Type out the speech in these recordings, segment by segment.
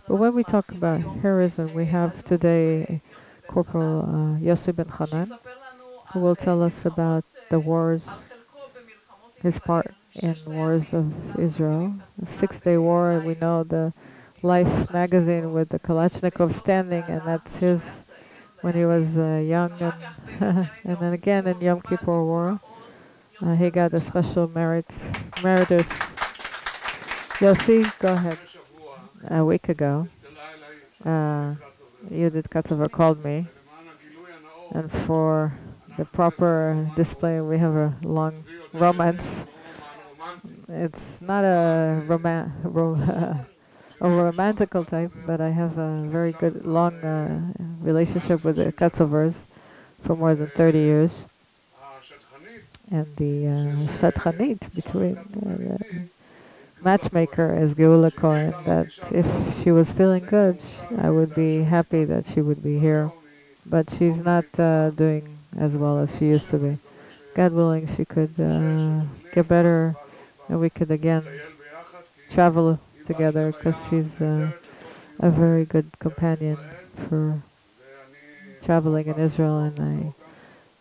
But when we talk about heroism, we have today Corporal Yossi Ben-Hanan, who will tell us about the wars, his part in wars of Israel. The Six-Day War, we know the Life magazine with the Kalashnikov standing, and that's his when he was young, and and then again in Yom Kippur War, he got a special meritus. Yossi, go ahead. A week ago, uh, Judith Katzover called me, and for the proper display, we have a long romance. It's not a a romantical type, but I have a very good long relationship with the Katzovers for more than 30 years. And the Shadchanit between the matchmaker is Geula Cohen, that if she was feeling good, I would be happy that she would be here. But she's not doing as well as she used to be. God willing, she could get better, and we could again travel together, because she's a very good companion for traveling in Israel, and I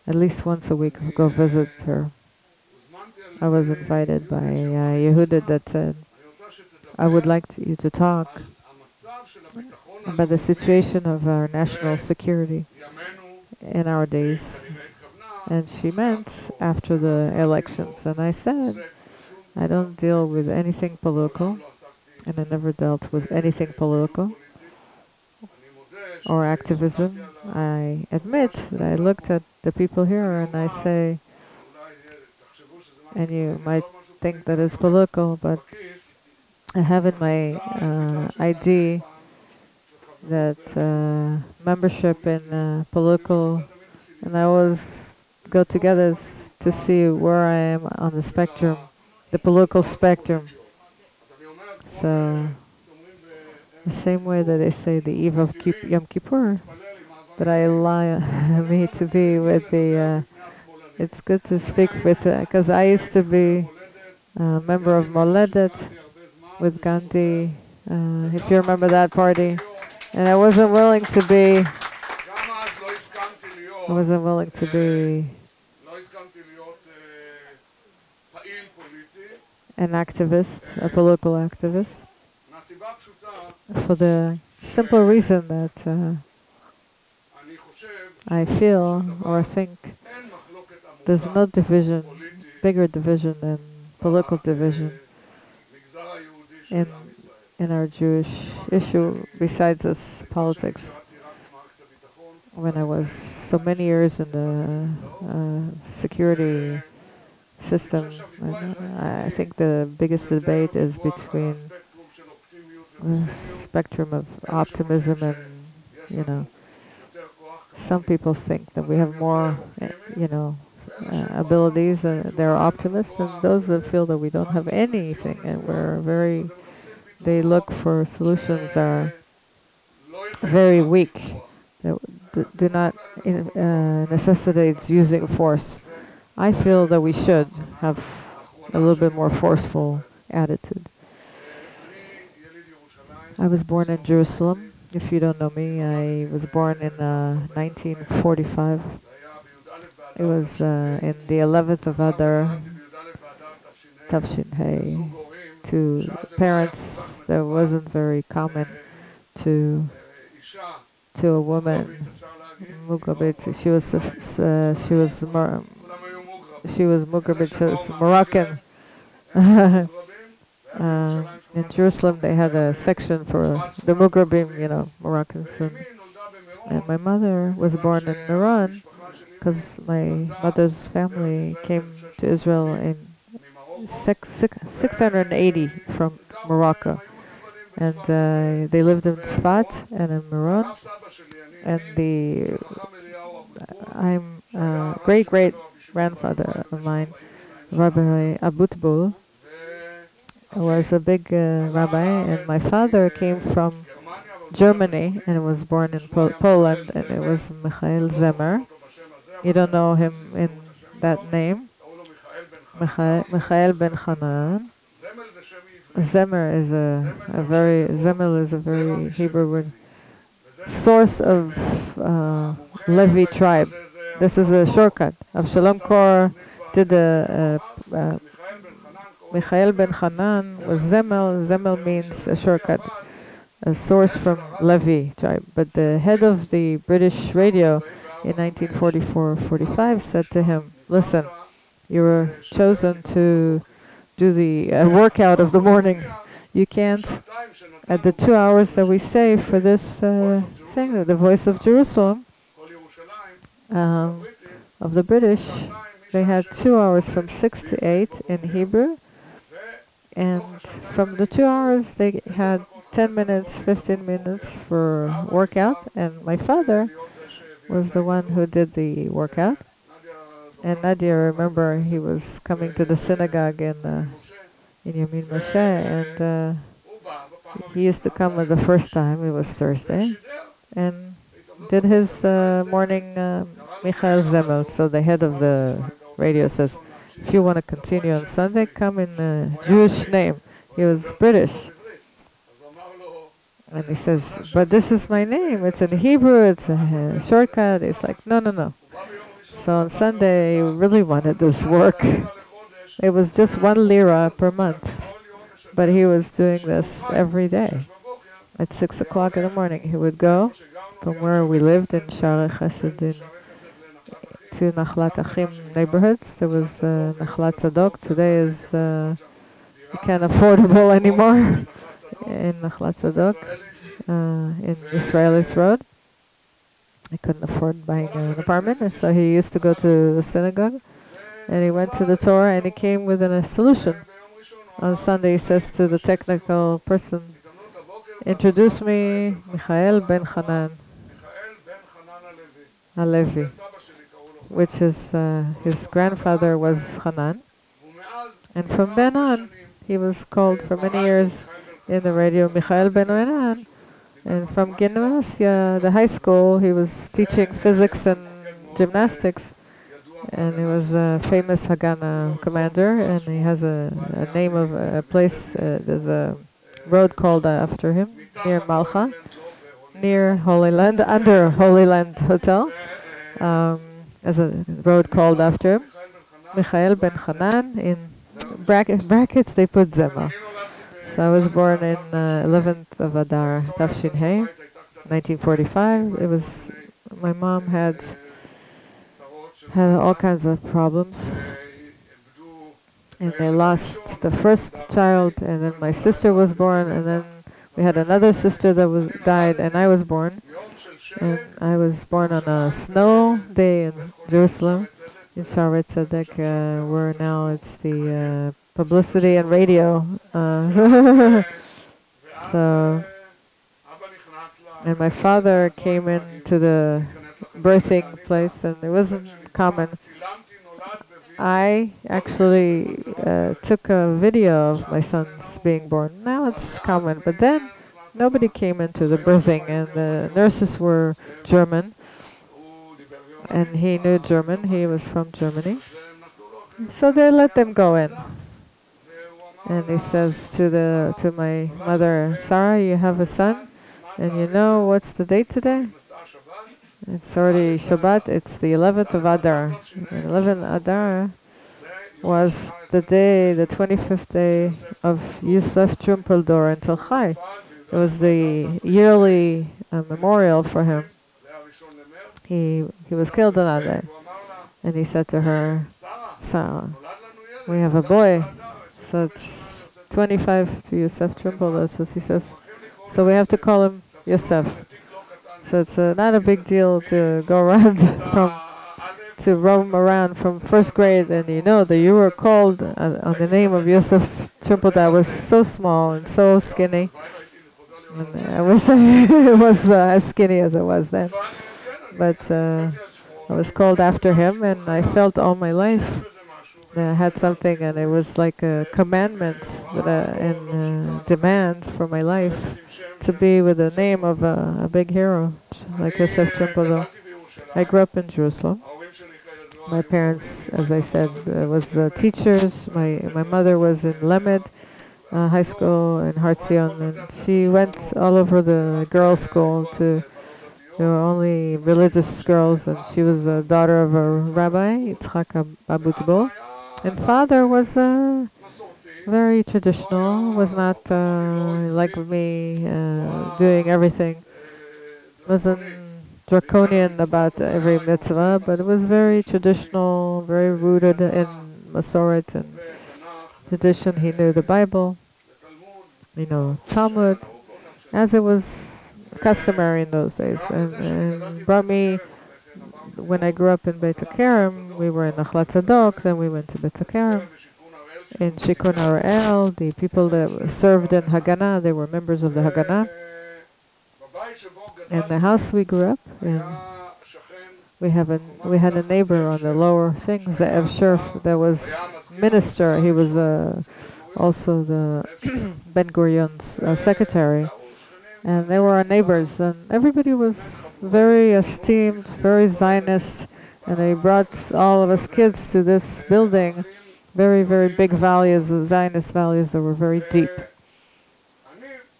at least once a week go visit her. I was invited by Yehuda that said, I would like you to talk about the situation of our national security in our days. And she meant after the elections. And I said, I don't deal with anything political, and I never dealt with anything political or activism. I admit that I looked at the people here and I say, and you might think that it's political, but I have in my ID that membership in political, and I always go together to see where I am on the spectrum, the political spectrum. So the same way that they say the eve of Yom Kippur, that I allow me to be with the. It's good to speak with, because I used to be a member of Moledet with Gandhi, if you remember that party, and I wasn't willing to be. I wasn't willing to be an activist, a political activist, for the simple reason that I feel or think there's no division, bigger division than political division in our Jewish issue besides this politics. When I was so many years in the security system, I think the biggest debate is between the spectrum of optimism and, some people think that we have more, abilities, they're optimists, and those that feel that we don't have anything and they look for solutions are very weak, that do not necessitate using force. I feel that we should have a little bit more forceful attitude. I was born in Jerusalem. If you don't know me, I was born in 1945. It was in the 11th of Adar, Tavshin Hey, to parents that wasn't very common to a woman. Mugabit, she was Mugabit, Moroccan. In Jerusalem, they had a section for the Mugrabim, Moroccans. And my mother was born in Iran, because my mother's family came to Israel in 680 from Morocco. And they lived in Tzfat and in Meron. And I'm great-great-grandfather of mine, Rabbi Abutbul, was a big rabbi, and my father came from Germany and was born in Poland, and it was Michael Zemer. You don't know him in that name, Michael Ben-Hanan. Zemer is Zemel is a very Hebrew word. Source of Levi tribe. This is a shortcut. Avshalom Kor did Michael Ben-Hanan was Zemel. Zemel means a shortcut, a source from Levi tribe. But the head of the British radio in 1944-45 said to him, listen, you were chosen to do the workout of the morning. You can't, at the 2 hours that we save for this thing, the Voice of Jerusalem, of the British, they had 2 hours from 6 to 8 in Hebrew, and from the 2 hours they had 10 minutes, 15 minutes for workout, and my father was the one who did the workout. And Nadia, remember, he was coming to the synagogue in Yamin Moshe, and he used to come the first time, it was Thursday, and did his morning Michael Zemel. So the head of the radio says, if you want to continue on Sunday, come in a Jewish name. He was British. And he says, but this is my name, it's in Hebrew, it's a shortcut. It's like, no, no, no. So on Sunday, he really wanted this work. It was just 1 lira per month. But he was doing this every day. At 6 o'clock in the morning, he would go from where we lived in Sha'ar Chesed to Nachlat Achim neighborhoods. There was Nachlat Tzadok. Today is can't affordable anymore in Nachlat Tzadok, in Israelis Road. I couldn't afford buying an apartment, and so he used to go to the synagogue, and he went to the Torah, and he came with a solution. On Sunday, he says to the technical person, introduce me, Michael Ben-Hanan Alevi, which is his grandfather was Hanan, and from then on, he was called for many years in the radio Michael Ben-Hanan. And from Gimnasia, the high school, he was teaching physics and gymnastics, and he was a famous Haganah commander, and he has a name of a place, there's a road called after him, near Malcha, near Holy Land, under Holy Land Hotel, as a road called after him, Michael Ben-Hanan, in brackets they put Zemel. So I was born in 11th of Adar, Tafshin Hey, 1945. It was, my mom had all kinds of problems, and they lost the first child, and then my sister was born, and then we had another sister that died, and I was born. And I was born on a snow day in Jerusalem, in Sha'ar Tzedek, where now it's the publicity and radio. So, and my father came into the birthing place, and it wasn't common. I actually took a video of my sons being born. Now it's common, but then nobody came into the birthing, and the nurses were German, and he knew German. He was from Germany, so they let them go in. And he says to my mother, Sarah, you have a son, and you know what's the date today? It's already Shabbat. It's the 11th of Adar. And 11th Adar was the day, the 25th day of Yosef Trumpeldor until Chai. It was the yearly memorial for him. He was killed on that day. And he said to her, Sarah, we have a boy. So it's 25 to Yosef Trumpeldor. So she says, so we have to call him Yosef. So it's not a big deal to go around to roam around from first grade, and you know that you were called on the name of Yosef Trumpeldor. I was so small and so skinny. And I wish I was as skinny as I was then. But I was called after him, and I felt all my life that I had something, and it was like a commandment and demand for my life to be with the name of a big hero like Yosef Trumpeldor. I grew up in Jerusalem. My parents, as I said, was the teachers. My mother was in Lemed, high school in Hartzion, and she went all over the girls' school to. There were only religious girls, and she was a daughter of a rabbi, Yitzchak Abutbol. And father was very traditional, was not like me, doing everything. Wasn't draconian about every mitzvah, but it was very traditional, very rooted in Masoret and tradition. He knew the Bible, Talmud, as it was customary in those days, and brought me. When I grew up in Beit HaKerem, we were in Nachlat Tzadok, then we went to Beit HaKerem. In Shikun Ariel, the people that served in Haganah, they were members of the Haganah. And the house we grew up in, we had a neighbor on the lower things, the Ev Sherf, that was minister. He was also the Ben Gurion's secretary. And they were our neighbors, and everybody was very esteemed, very Zionist, and they brought all of us kids to this building. Very, very big values, Zionist values that were very deep.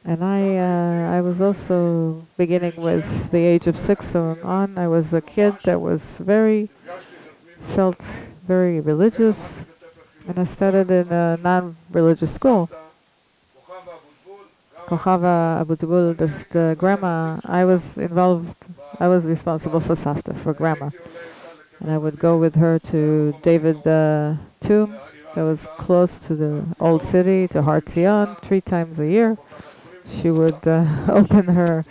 And I was also beginning with the age of 6 on. I was a kid that was felt very religious, and I studied in a non-religious school. Kochava Abutbul, the grandma, I was responsible for Safta, for grandma. And I would go with her to David tomb that was close to the old city, to Har Zion, 3 times a year. She would open her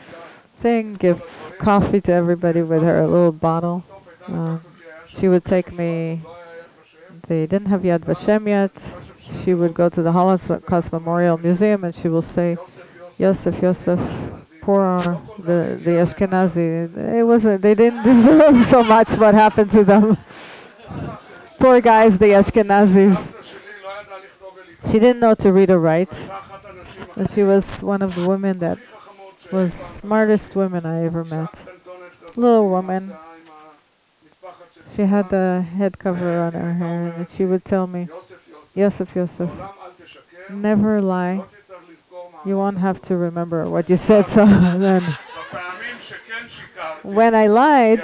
thing, give coffee to everybody with her little bottle. She would take me, they didn't have Yad Vashem yet. She would go to the Holocaust Memorial Museum and she will say, Yosef, poor the Ashkenazi. They didn't deserve so much what happened to them. Poor guys, the Ashkenazis. She didn't know to read or write. And she was one of the women that was smartest women I ever met. Little woman. She had the head cover on her hair, and she would tell me, Yosef, never lie. You won't have to remember what you said. So then, when I lied,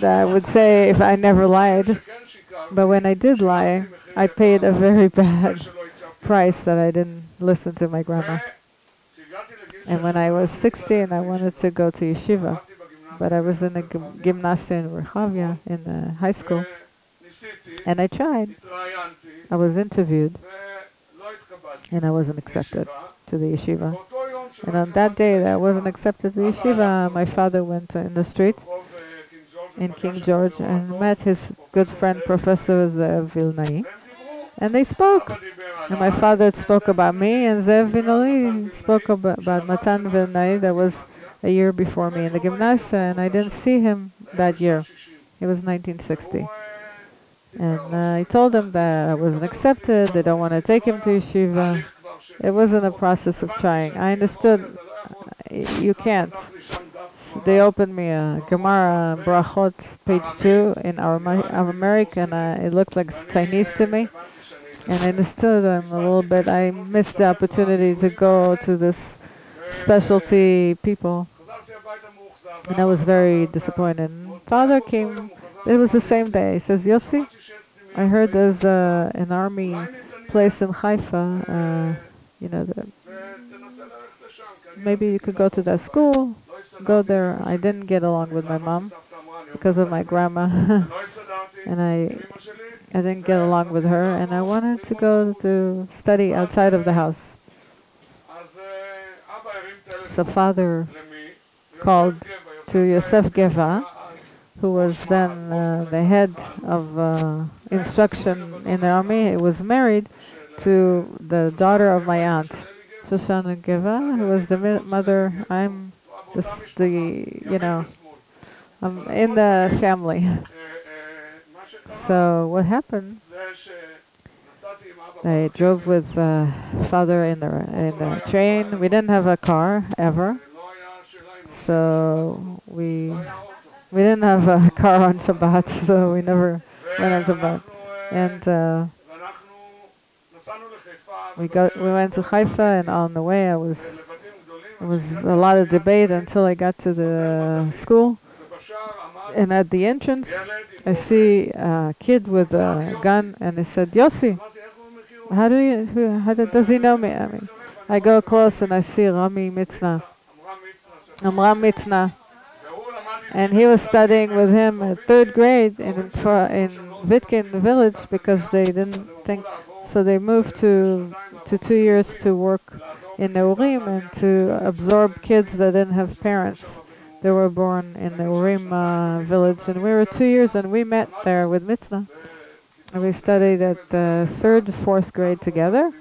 I would say if I never lied. But when I did lie, I paid a very bad price that I didn't listen to my grandma. And when I was 16, I wanted to go to yeshiva, but I was in a gymnasia in Rehavia, in high school, and I tried. I was interviewed, and I wasn't accepted to the yeshiva. And on that day that I wasn't accepted to the yeshiva, my father went in the street in King George and met his good friend Professor Zev Vilnai, and they spoke. And my father spoke about me, and Zev Vilnai spoke about Matan Vilnai that was a year before me in the gymnasia, and I didn't see him that year. It was 1960. And I told him that I wasn't accepted, they don't want to take him to yeshiva. It wasn't a process of trying. I understood you can't. They opened me a Gemara Brachot, page 2 in Aramaic, and it looked like Chinese to me. And I understood a little bit. I missed the opportunity to go to this specialty people. And I was very disappointed. And father came, it was the same day. He says, Yossi, I heard there's an army place in Haifa, maybe you could go to that school, go there. I didn't get along with my mom because of my grandma, and I didn't get along with her, and I wanted to go to study outside of the house. So father called to Yosef Geva, who was then the head of instruction in the army. He was married to the daughter of my aunt, Shoshana Geva, who was the mother. I'm I'm in the family. So what happened? I drove with father in the train. We didn't have a car ever, so we didn't have a car on Shabbat, so we never went on Shabbat. And We went to Haifa, and on the way there was a lot of debate until I got to the school. And at the entrance, I see a kid with a gun, and he said, "Yossi, does he know me?" I mean, I go close and I see Rami Mitzna, Amram Mitzna, and he was studying with him at third grade in Vitkin village because they didn't think, so they moved to 2 years to work in Neurim and to absorb kids that didn't have parents. They were born in the Urim village, and we were 2 years, and we met there with Mitzna. And we studied at the third, fourth grade together,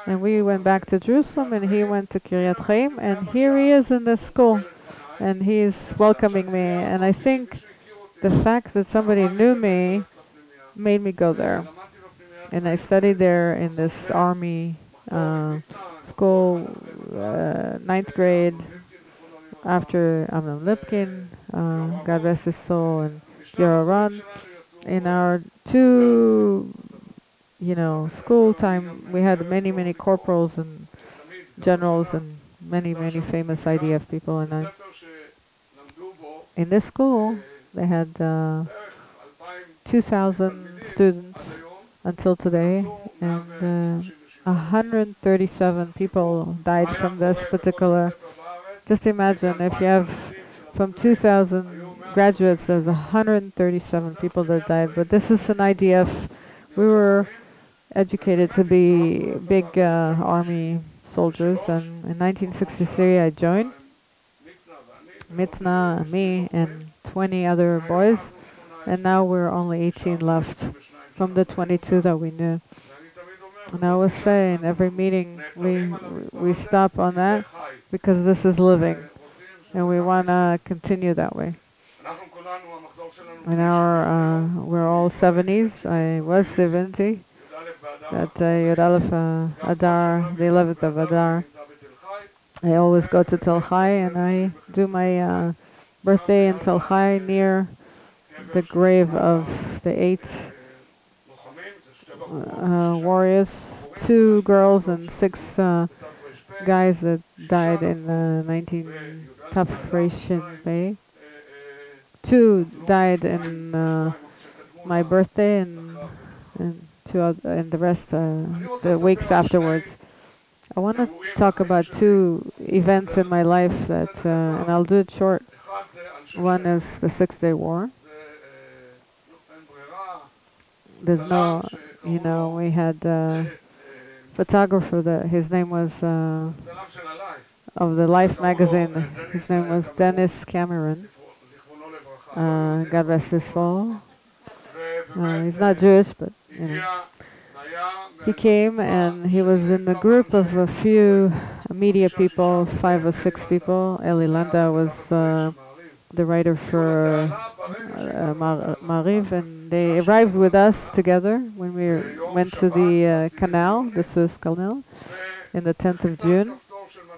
and we went back to Jerusalem, and he went to Kiryat Chaim, and here he is in the school, and he's welcoming me. And I think the fact that somebody knew me made me go there. And I studied there in this army school, 9th grade, after Amnon Lipkin, God rest his soul, and Ron. In our school time, we had many corporals and generals and many famous IDF people. And in this school, they had 2,000 students until today, and 137 people died from this particular. Just imagine if you have from 2,000 graduates, there's 137 people that died. But this is an IDF. We were educated to be big army soldiers, and in 1963 I joined. Mitzna, me, and 20 other boys, and now we're only 18 left from the 22 that we knew. And I always say in every meeting we stop on that because this is living, and we want to continue that way. And we're all 70s. I was 70 at Yud Aleph Adar, the 11th of Adar. I always go to Tel Chai, and I do my birthday in Tel Chai near the grave of the 8 warriors, 2 girls and 6 guys that died in 19 Tafreshin Bay. 2 died in my birthday, and 2 and the rest the weeks afterwards. I want to talk about 2 events in my life that, and I'll do it short. One is the 6-Day War. There's no, we had a photographer that his name was of the Life magazine. His name was Dennis Cameron. God rest his soul. He's not Jewish, but he came, and he was in the group of a few media people, 5 or 6 people. Eli Landa was the writer for Mariv, and they arrived with us together when we went to the canal, the Suez Canal, in the 10th of June.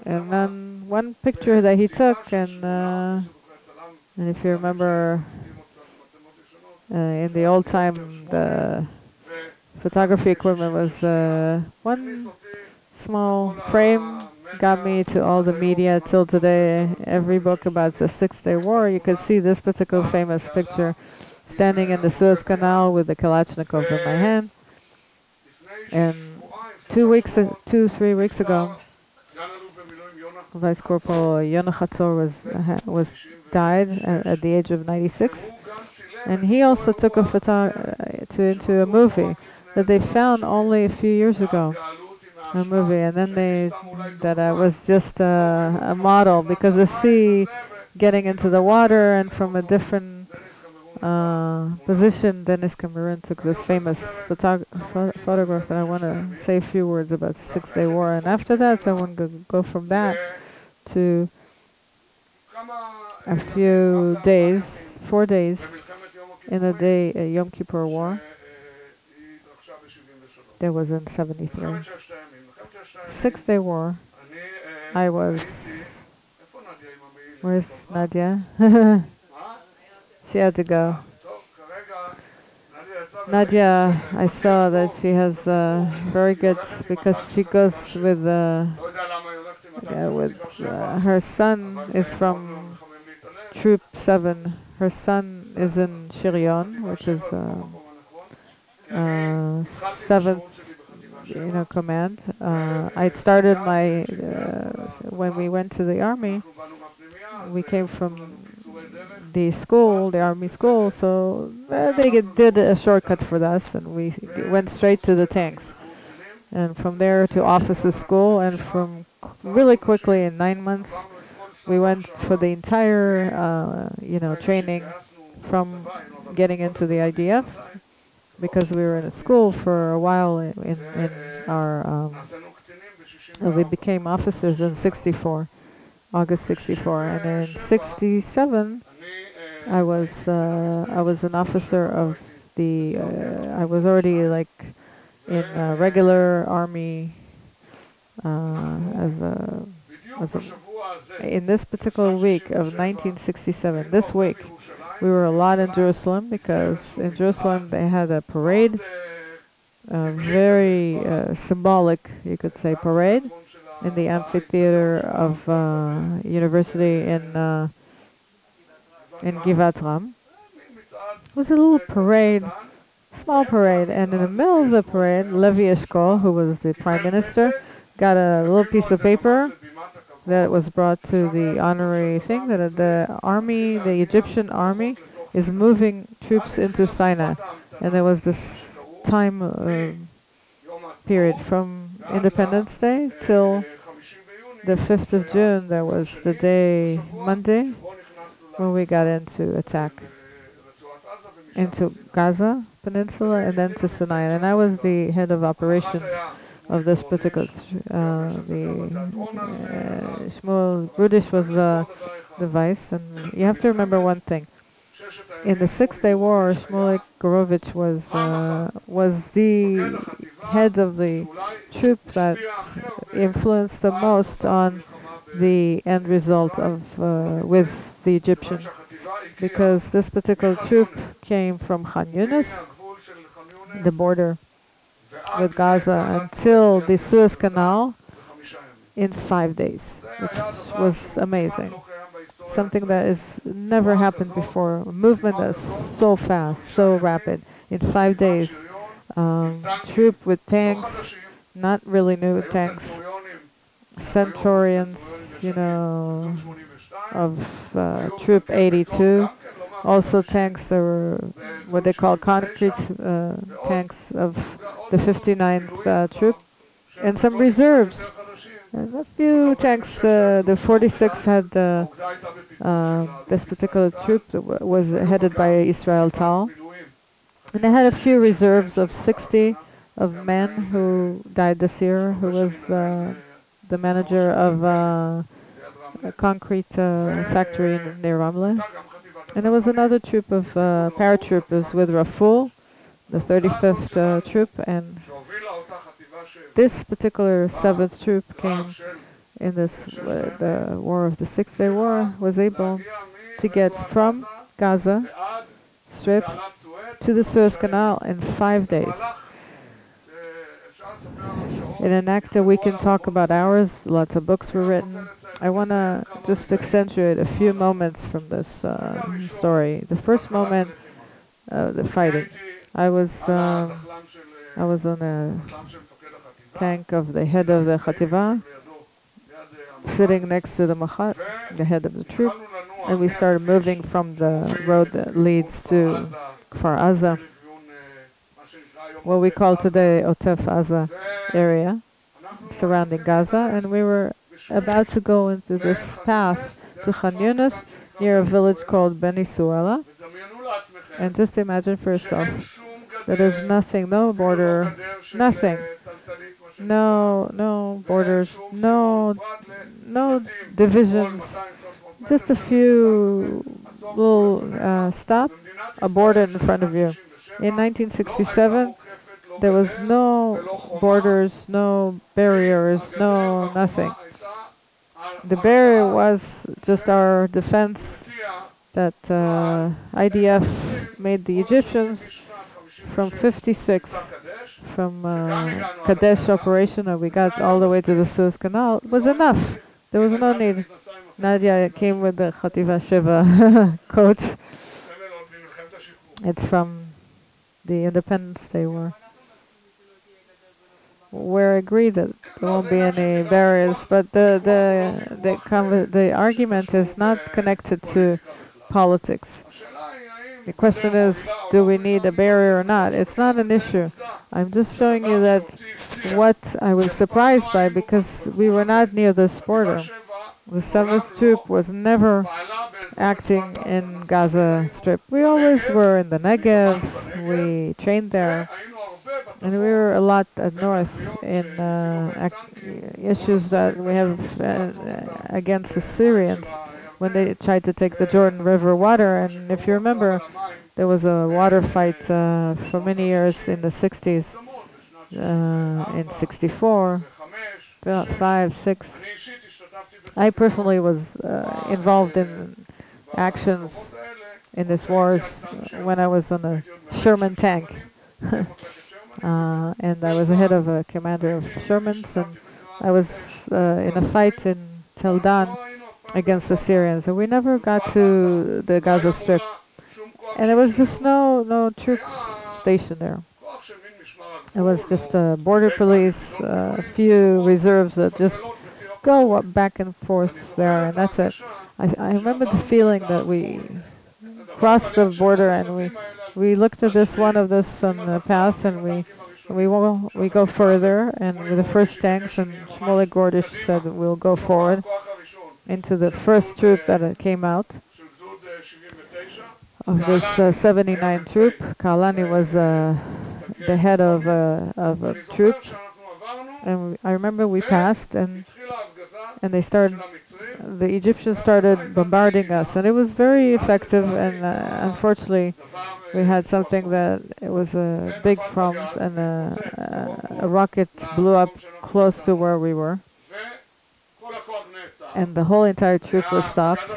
And then one picture that he took, and if you remember, in the old time, the photography equipment was one small frame. Got me to all the media till today. Every book about the 6-Day War, you could see this particular famous picture, standing in the Suez Canal with the Kalashnikov in my hand. And 3 weeks ago, Vice Corporal Yonah Chatzor was died at the age of 96, and he also took a photo into a movie that they found only a few years ago. A movie, and then I was just a model, because the sea getting into the water, and from a different position, Dennis Cameron took this famous photograph. And I want to say a few words about the 6-Day War, and after that I want to go from that to a few days, 4 days in the day Yom Kippur War. There was in 73. 6-Day War. I was. Where's Nadia? She had to go. Nadia, I saw that she has very good, because she goes with her son is from Troop 7. Her son is in Shirion, which is 7th, command. I started when we went to the army, we came from the school, the army school, so did a shortcut for us, and we went straight to the tanks. And from there to officers school, and from really quickly in 9 months, we went for the entire, training from getting into the IDF, because we were in a school for a while in our, we became officers in 64, August 64, and in 67, I was an officer of the, I was already like in regular army in this particular week of 1967, this week, we were a lot in Jerusalem, because in Jerusalem they had a parade, a very symbolic, you could say, parade in the amphitheater of university in Givat Ram. It was a little parade, small parade, and in the middle of the parade, Levi Eshkol, who was the prime minister, got a little piece of paper that was brought to the honorary thing, that the army, the Egyptian army, is moving troops into Sinai. And there was this time period from Independence Day till the 5th of June, there was the day, Monday, when we got into attack into Gaza Peninsula and then to Sinai. And I was the head of operations of this particular, Shmuel Rudish was the vice. And you have to remember one thing. In the 6-Day War, Shmuel Gorovich was the head of the troop that influenced the most on the end result of with the Egyptians, because this particular troop came from Khan Yunis, the border with Gaza, until the Suez Canal in 5 days, which was amazing. Something that has never happened before. A movement that's so fast, so rapid. In 5 days, troop with tanks, not really new tanks, Centurions, of Troop 82. Also tanks that were what they call concrete tanks of the 59th Troop, and some reserves. And a few tanks. The 46 had this particular troop that was headed by Israel Tal. And they had a few reserves of 60 of men who died this year, who was the manager of a concrete factory near Ramle. And there was another troop of paratroopers with Raful, the 35th troop, and this particular 7th troop came in this the war of the 6-Day War, was able to get from Gaza Strip to the Suez Canal in 5 days. In an act that we can talk about hours, lots of books were written. I want to just accentuate a few moments from this story. The first moment, the fighting. I was on a tank of the head of the Chativa, sitting next to the Machat, the head of the troop, and we started moving from the road that leads to Kfar Aza, what we call today Otef Aza area, surrounding Gaza, and we were about to go into this path to Khan Yunis, near a village called Beni Suela. And just imagine for yourself that there's nothing, no border, nothing, no borders, no divisions, just a few little stop, a border in front of you. In 1967, there was no borders, no barriers, no nothing. The barrier was just our defense that IDF made the Egyptians from 56, from Kadesh operation, and we got all the way to the Suez Canal, was enough. There was no need. Nadia came with the Chativa Sheva coat. It's from the Independence Day War. We're agreed that there won't be any barriers, but the argument is not connected to politics. The question is, do we need a barrier or not? It's not an issue. I'm just showing you that what I was surprised by, because we were not near this border. The 7th Troop was never acting in Gaza Strip. We always were in the Negev, we trained there, and we were a lot at north in issues that we have against the Syrians when they tried to take the Jordan River water. And if you remember, there was a water fight for many years in the 60s, in 64, 5, 6. I personally was involved in actions in these wars when I was on a Sherman tank. And I was the head of a commander of Shermans, and I was in a fight in Tel Dan against the Syrians, and we never got to the Gaza Strip, and there was just no troops stationed there. It was just border police, a few reserves that just go back and forth there, and that's it. I remember the feeling that we crossed the border, and we looked at this one of this on the path, and we go further, and with the first tanks, and Shmulek Gordish said we'll go forward into the first troop that came out of this 79 troop. Kalani was the head of a troop, and I remember we passed, and the Egyptians started bombarding us, and it was very effective, and unfortunately we had something that it was a big problem, and a rocket blew up close to where we were, and the whole entire troop was stopped.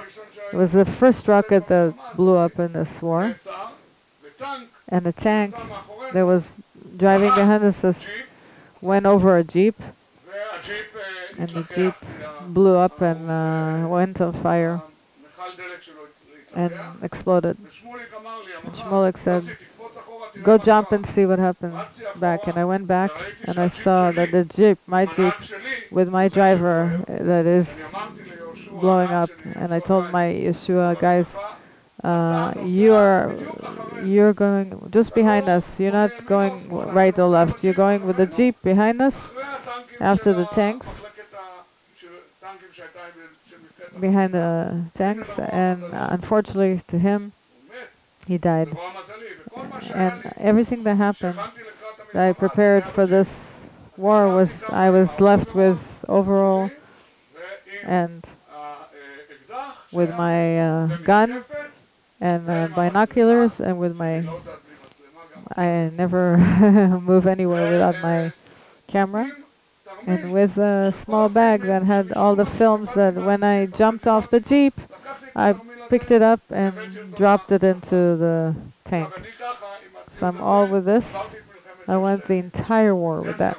It was the first rocket that blew up in this war, and the tank that was driving behind us went over a jeep, and the jeep blew up and went on fire and exploded. And Shmulek said, "Go jump and see what happened back." And I went back, and I saw that the jeep, my jeep, with my driver, that is blowing up. And I told my Yeshua guys, you're going just behind us. You're not going right or left. You're going with the jeep behind us, after the tanks, behind the tanks. And unfortunately to him, he died. And everything that happened, that I prepared for this war, was I was left with overall and with my gun and binoculars, and with my, I never move anywhere without my camera, and with a small bag that had all the films that when I jumped off the jeep, I picked it up and dropped it into the tank. So I'm all with this. I went the entire war with that.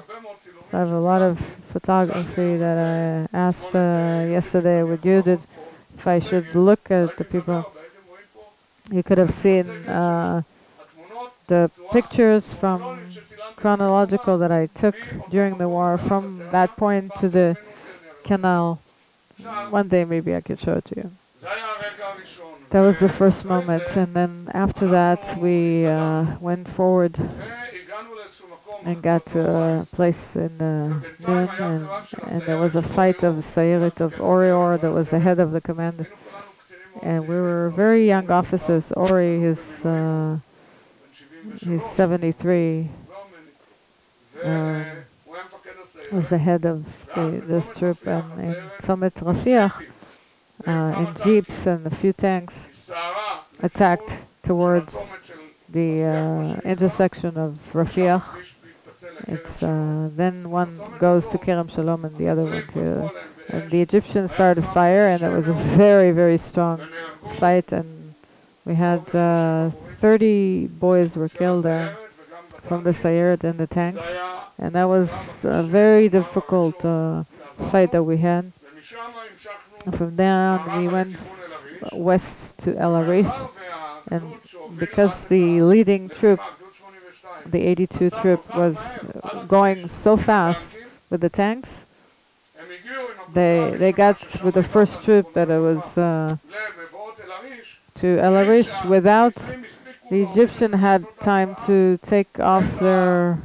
So I have a lot of photography that I asked yesterday with Judith if I should look at the people. You could have seen the pictures from chronological that I took during the war from that point to the canal. One day maybe I could show it to you. That was the first moment, and then after that we went forward and got to a place in noon, and there was a fight of Sayeret of Orior that was the head of the command, and we were very young officers. Ori is he's 73, was the head of this troop, and in Tzomet Rafiach, in jeeps and a few tanks, attacked towards the intersection of Rafiach. It's then one goes to Kerem Shalom and the other one to, and the Egyptians started fire, and it was a very, very strong fight, and we had 30 boys were killed there, from the Sayeret and the tanks, and that was a very difficult fight that we had. And from there on, we went west to El Arish, and because the leading troop, the 82 troop, was going so fast with the tanks, they got with the first troop that it was to El Arish without the Egyptian had time to take off their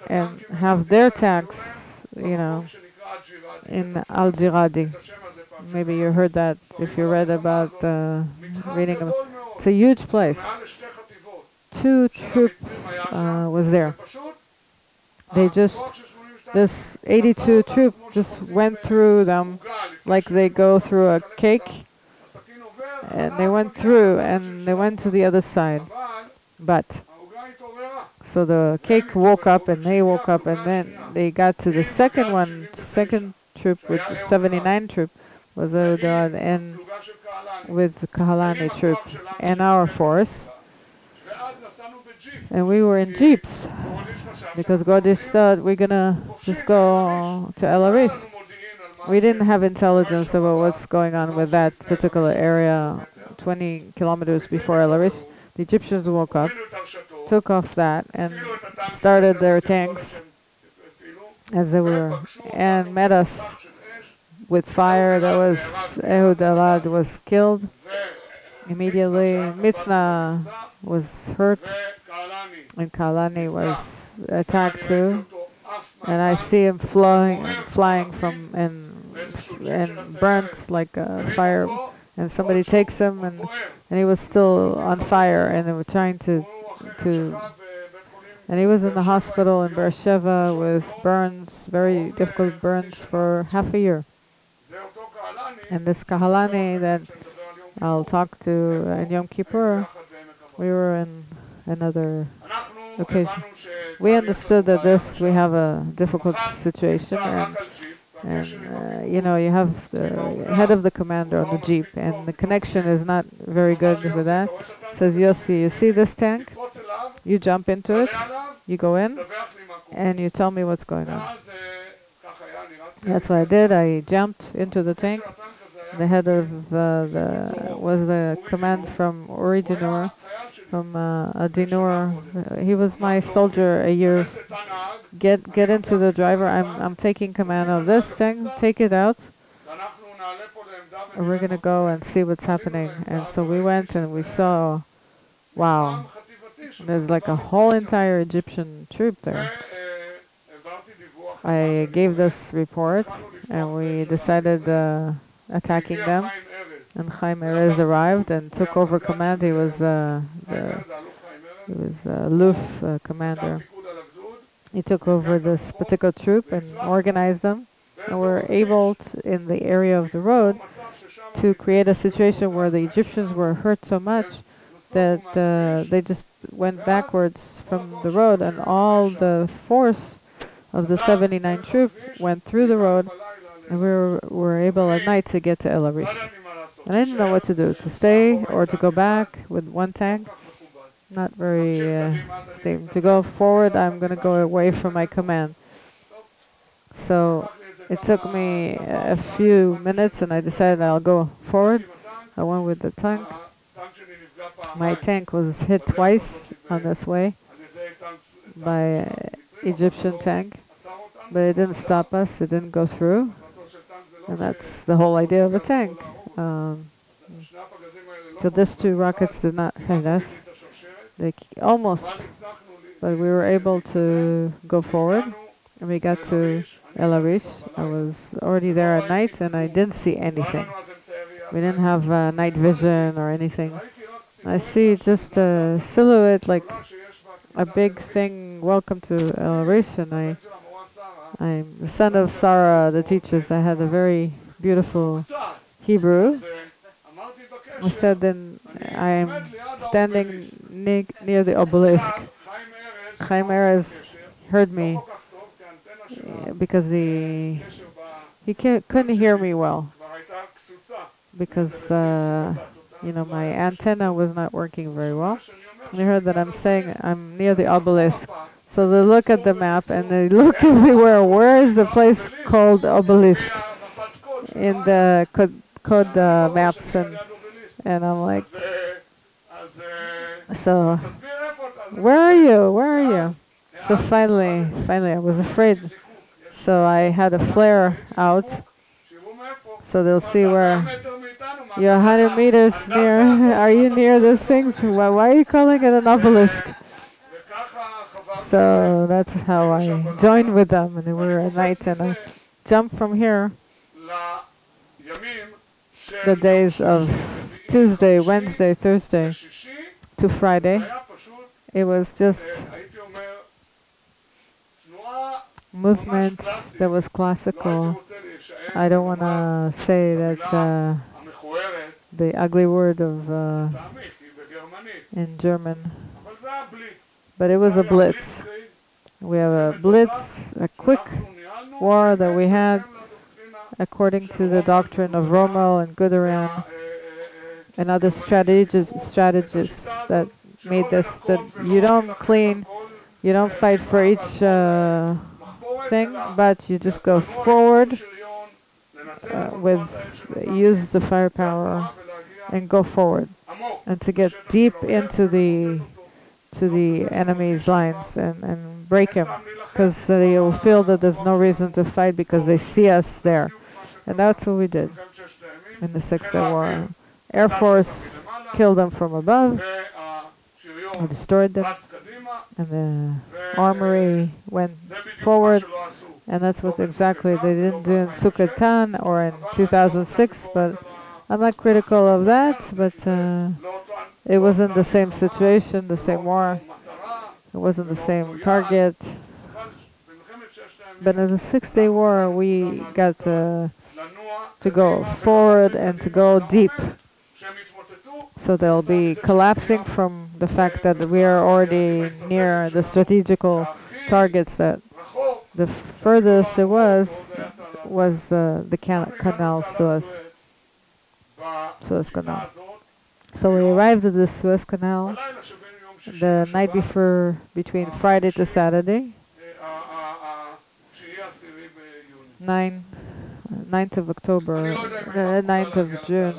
and have their tanks, you know, in Al-Jiradi. Maybe you heard that if you read about reading about. It's a huge place. 2 troops was there. They just, this 82 troop just went through them like they go through a cake, and they went through and they went to the other side. But so the cake woke up and they woke up, and then they got to the second one, second troop with the 79 troop was and with the Kahalani troop and our force, and we were in jeeps because Godish thought we're gonna just go to El Arish. We didn't have intelligence about what's going on with that particular area 20 kilometers before El Arish. The Egyptians woke up, took off that, and started their tanks as they were, and met us with fire. That was Ehud Alad was killed immediately. Mitzna was hurt, and Kalani was attacked too. And I see him flying from and burnt like a fire. And somebody takes him, and he was still on fire, and they were trying to, and he was in the hospital in Beersheba with burns, very difficult burns for half a year. And this Kahalani that I'll talk to in Yom Kippur, we were in another occasion. We understood that we have a difficult situation, and you know, you have the head of the commander on the jeep, and the connection is not very good with that. Says, Yossi, you see this tank? You jump into it, you go in, and you tell me what's going on. That's what I did. I jumped into the tank. The head of was the command from Uri Dinur, from Dinur. He was my soldier a year. Get into the driver. I'm taking command of this thing. Take it out. And we're gonna go and see what's happening. And so we went and we saw, wow, there's like a whole entire Egyptian troop there. I gave this report, and we decided attacking them. And Chaim Erez arrived and took over command. He was Luf commander. He took over this particular troop and organized them, and were able to, in the area of the road, to create a situation where the Egyptians were hurt so much that they just went backwards from the road, and all the force of the 79 troop went through the road, and we were able at night to get to El Arish. And I didn't know what to do, to stay or to go back with one tank. Not very stable. To go forward, I'm going to go away from my command. So it took me a few minutes, and I decided I'll go forward. I went with the tank. My tank was hit twice on this way by Egyptian tank, but it didn't stop us. It didn't go through, and that's the whole idea of a tank. So these 2 rockets did not hit us. They almost, but we were able to go forward, and we got to El Arish. I was already there at night, and I didn't see anything. We didn't have night vision or anything. I see just a silhouette, like a big thing, welcome to El Arish, and I'm the son of Sarah, the teachers. I had a very beautiful Hebrew. I said, then I am standing near the obelisk. Chaim Erez heard me because he couldn't hear me well, because you know, my antenna was not working very well. They heard that I'm saying I'm near the obelisk. So they look at the map and they look everywhere. Where is the place called obelisk in the code maps? And I'm like, so where are you? Where are you? So finally, I was afraid. So I had a flare out, so they'll see where you're 100 meters near. Are you near these things? Why are you calling it an obelisk? So that's how I joined with them, and we were at night, and I jumped from here. The days of Tuesday, Wednesday, Thursday to Friday. It was just movement that was classical. I don't want to say that the ugly word of in German, but it was a blitz. We have a blitz, a quick war that we had according to the doctrine of Rommel and Guderian and other strategists that made this, that you don't clean, you don't fight for each thing, but you just go forward use the firepower and go forward, and to get deep into the enemy's lines and break him, because they will feel that there's no reason to fight because they see us there. And that's what we did in the 6th War. Air Force killed them from above, we destroyed them, and the armory went forward, and that's what exactly they didn't do in Sukkot or in 2006, but I'm not critical of that, but it wasn't the same situation, the same war, it wasn't the same target. But in the 6-Day War, we got to go forward and to go deep. So they'll be collapsing from the fact that we are already near the strategical targets. That the furthest it was the canal, Suez Canal. So we arrived at the Suez Canal the night before, between Friday to Saturday, 9th of October, 9th of June.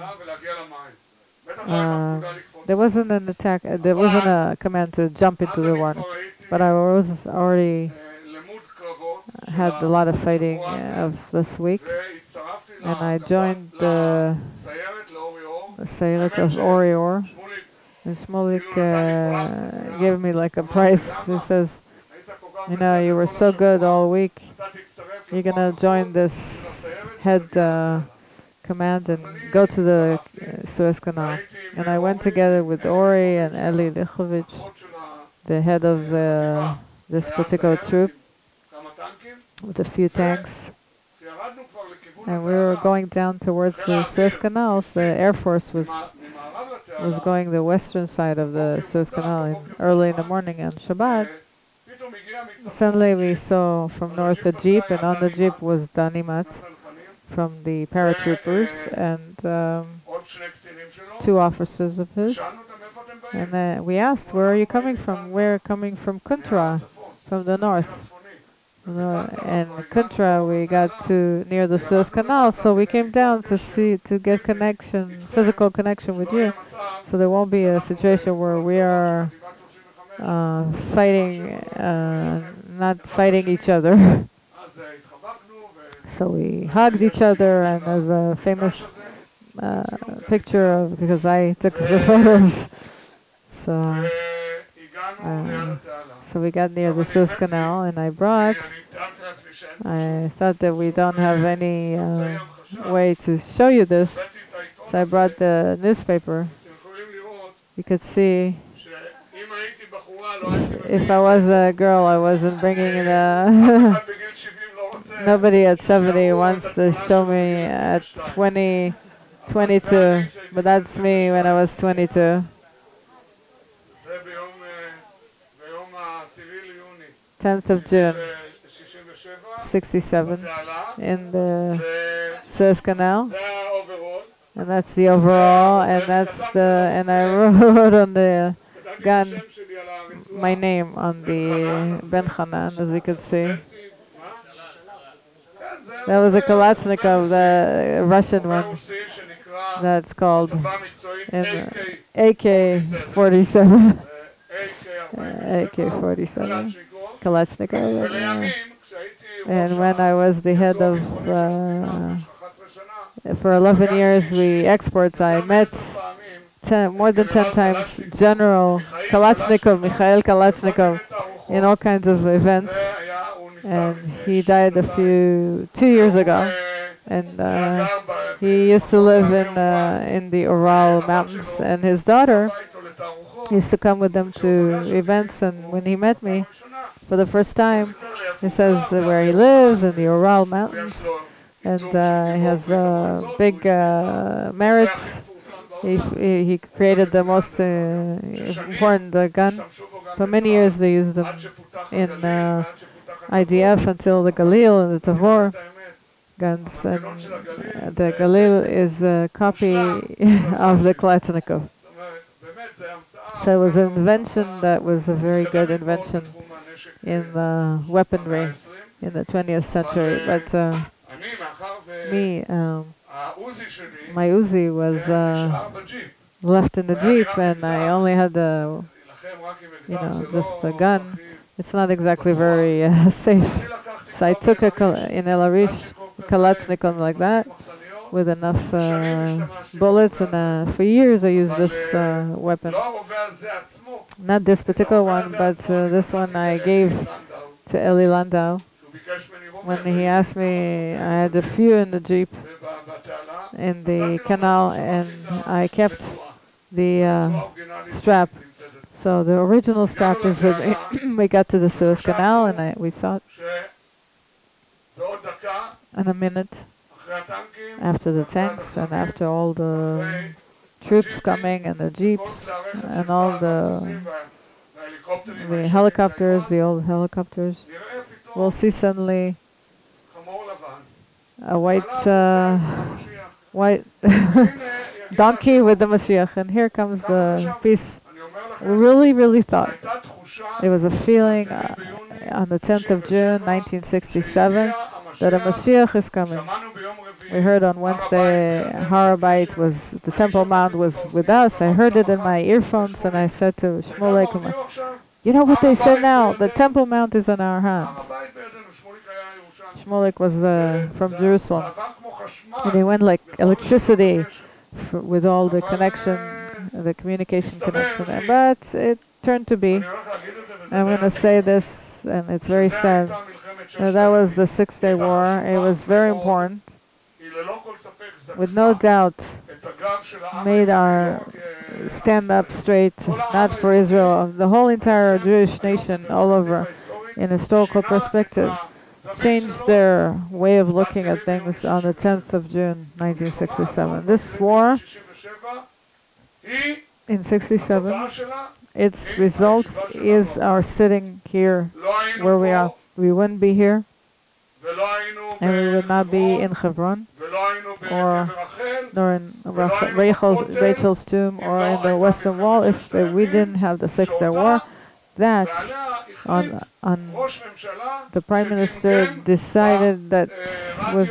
There wasn't an attack, there wasn't a command to jump into the water, but I was already had a lot of fighting of this week, and I joined the Sayeret of Orior, and Shmulik gave me like a prize. He says, you know, you were so good all week, you're gonna join this head command and go to the Suez Canal. And I went together with Ori and Eli Lichovich, the head of this particular troop, with a few tanks. And we were going down towards the Suez Canal. So the Air Force was going the western side of the Suez Canal early in the morning on Shabbat. Suddenly we saw from north a jeep, and on the jeep was Danimat from the paratroopers and 2 officers of his. And we asked, where are you coming from? We're coming from Kuntra, from the north. And Kuntra, we got to near the Suez Canal, so we came down to get physical connection with you. So there won't be a situation where we are fighting, not fighting each other. So we hugged each other, and there's a famous picture of, because I took the photos. So we got near the Suez Canal, and I thought that we don't have any way to show you this, so I brought the newspaper. You could see, if I was a girl, I wasn't bringing it. Nobody at 70 wants to show me at 22, but that's me when I was 22. 10th of June, 67, in the Suez Canal, and that's the overall, and that's and I wrote on the gun my name on the Ben-Hanan, as you could see. That was a Kalashnikov, the Russian one. That's called an AK-47. AK-47. Kalashnikov. And when I was the head of, for 11 years, I met more than 10 times General Kalashnikov, Mikhail Kalashnikov, in all kinds of events. And he died 2 years ago. And he used to live in the Ural Mountains. And his daughter used to come with them to events. And when he met me for the first time, he says where he lives in the Ural Mountains. And he has a big merit. He created the most important gun. For many years they used them in IDF until the Galil and the Tavor guns. And the Galil is a copy of the Kalashnikov. So it was an invention that was a very good invention in weaponry in the 20th century. But my Uzi was left in the Jeep, and I only had just a gun. It's not exactly very safe. So I took in El Arish a Kalashnikov like that with enough bullets, and for years I used this weapon. Not this particular one, but this one I gave to Eli Landau. When he asked me, I had a few in the Jeep in the canal, and I kept the strap. So the original strap is with me. We got to the Suez Canal, and we thought, in a minute, after the tanks and after all the troops coming and the jeeps and all the helicopters, the old helicopters, we'll see suddenly a white donkey with the Mashiach, and here comes the peace. We really thought. It was a feeling on the 10th of June, 1967, that a Mashiach is coming. We heard on Wednesday, Harabait was, the Temple Mount was with us. I heard it in my earphones, and I said to Shmulek, you know what they say now? The Temple Mount is in our hands. Shmulek was from Jerusalem, and he went like electricity with all the connection, the communication connection. But it turned to be. I'm going to say this, and it's very sad. That was the Six-Day War. It was very important. With no doubt, made our stand up straight, not for Israel, the whole entire Jewish nation all over, in historical perspective, changed their way of looking at things on the 10th of June, 1967. This war, in 67, its result is our sitting here where we are. We wouldn't be here, and we would not be in Hebron, or nor in Rachel's tomb, or in the Western Wall, if we didn't have the Six-Day War. That on the Prime Minister decided that was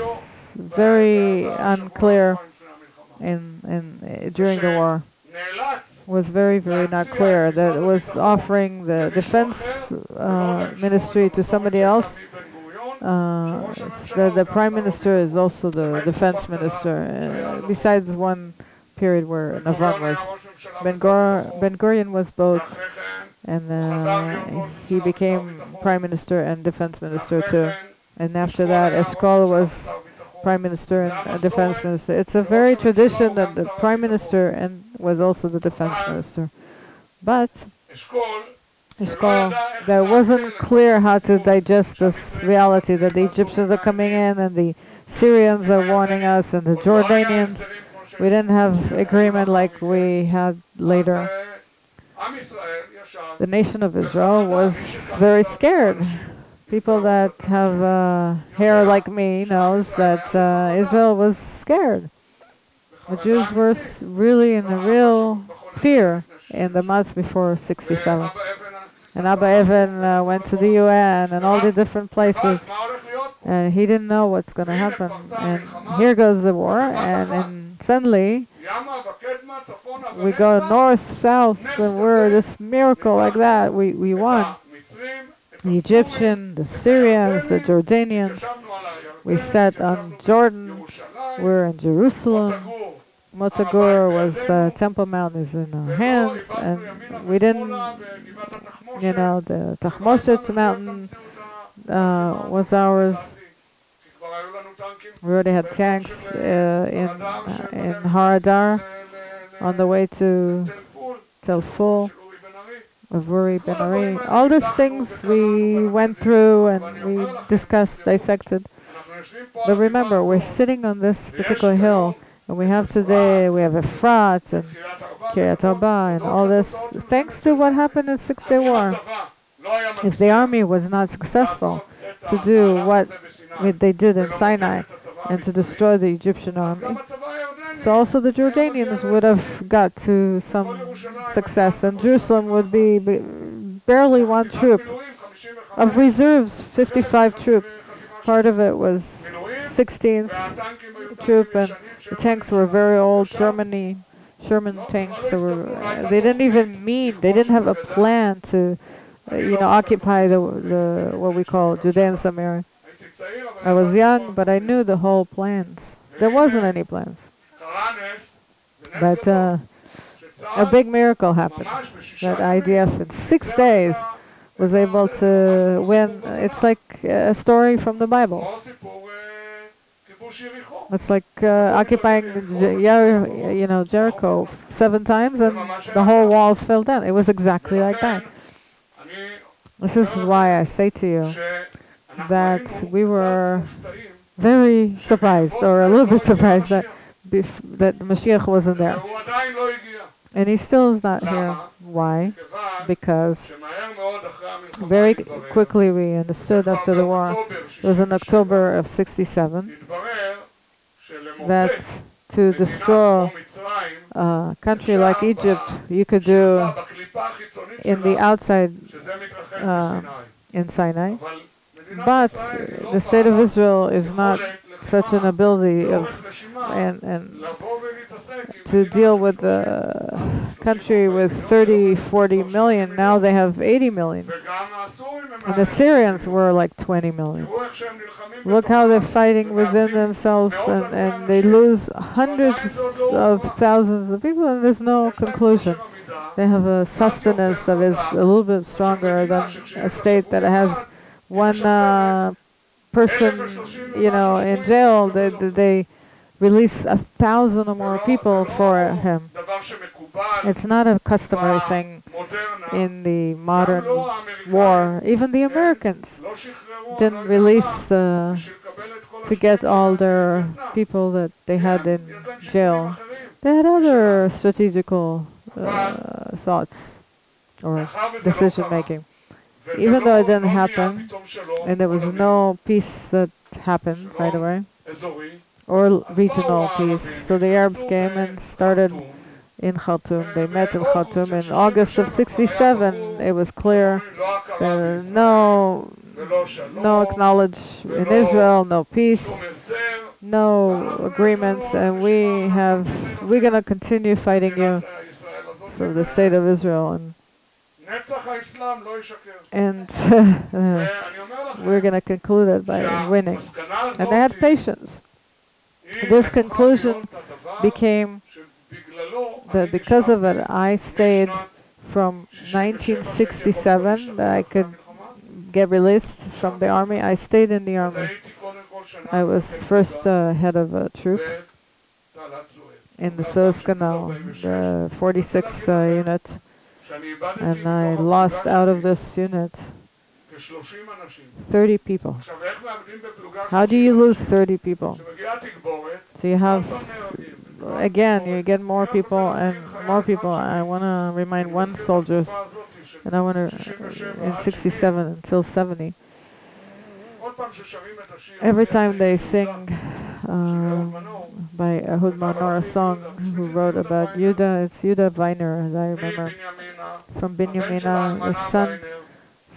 very unclear during the war. Was very not clear. That was offering the defense ministry to somebody else. The Prime Minister is also the defense minister, besides one period where Navon was. Ben-Gurion was both, and he became Prime Minister and Defense Minister too. And after that, Eshkol was Prime Minister and Defense Minister. It's a very tradition that the Prime Minister was also the Defense Minister. But Eshkol, that wasn't clear how to digest this reality that the Egyptians are coming in and the Syrians are warning us and the Jordanians. We didn't have agreement like we had later. The nation of Israel was very scared. People that have hair like me knows that Israel was scared. The Jews were really in a real fear in the month before 67. And Abba Evan went to the UN and all the different places, and he didn't know what's going to happen. And here goes the war, and suddenly we go north, south, and we're this miracle like that. We won. The Egyptians, the Syrians, the Jordanians. We sat on Jordan. We're in Jerusalem. Motagur was Temple Mount is in our hands, and we didn't, the Tachmoshet mountain was ours. We already had tanks in Haradar on the way to Tel Ful, Avuri Ben Ari. All these things we went through and we discussed, dissected. But remember, we're sitting on this particular hill, and we have today, we have Efrat and Kiryat Arba and all this, thanks to what happened in the 6-Day War. If the army was not successful to do what they did in Sinai and to destroy the Egyptian army, so also the Jordanians would have got to some success, and Jerusalem would be barely one troop. Of reserves, 55 troops. Part of it was 16th troop, and the tanks were very old Sherman tanks. They didn't have a plan to, occupy the what we call Judea and Samaria. I was young, but I knew the whole plans. There wasn't any plans, but a big miracle happened. That IDF in 6 days was able to win. It's like a story from the Bible. It's like occupying Jericho 7 times, and the whole walls fell down. It was exactly like that. This is why I say to you that we were very surprised, or a little bit surprised, that Mashiach wasn't there. And he still is not here. Why? Because very quickly we understood after the war, it was in October of 67, that to destroy a country like Egypt, you could do in the outside in Sinai. But the state of Israel is not such an ability and to deal with a country with 30, 40 million. Now they have 80 million. And the Syrians were like 20 million. Look how they're fighting within themselves, and they lose hundreds of thousands of people, and there's no conclusion. They have a sustenance that is a little bit stronger than a state that has one person, in jail. They release 1,000 or more people for him. It's not a customary thing in the modern war. Even the Americans didn't release to get all their people that they had in jail. They had other strategical thoughts or decision making. Even though it didn't happen, and there was no peace that happened right away, or regional peace. So the Arabs came and started in Khartoum. They met in Khartoum in August of 67. It was clear that no acknowledge in Israel, no peace, no agreements, and we're gonna continue fighting you for the state of Israel, and we're gonna conclude it by winning. And they had patience. This conclusion became that because of it, I stayed from 1967 that I could get released from the army. I stayed in the army. I was first head of a troop in the Suez Canal, the 46th unit, and I lost out of this unit 30 people. How do you lose 30 people? So you have, again, you get more people and more people. I want to remind one soldiers, and I want to, in 67 until 70, every time they sing by Ehud Manor, a song who wrote about Yuda. It's Yuda Weiner, as I remember, from Binyamina, the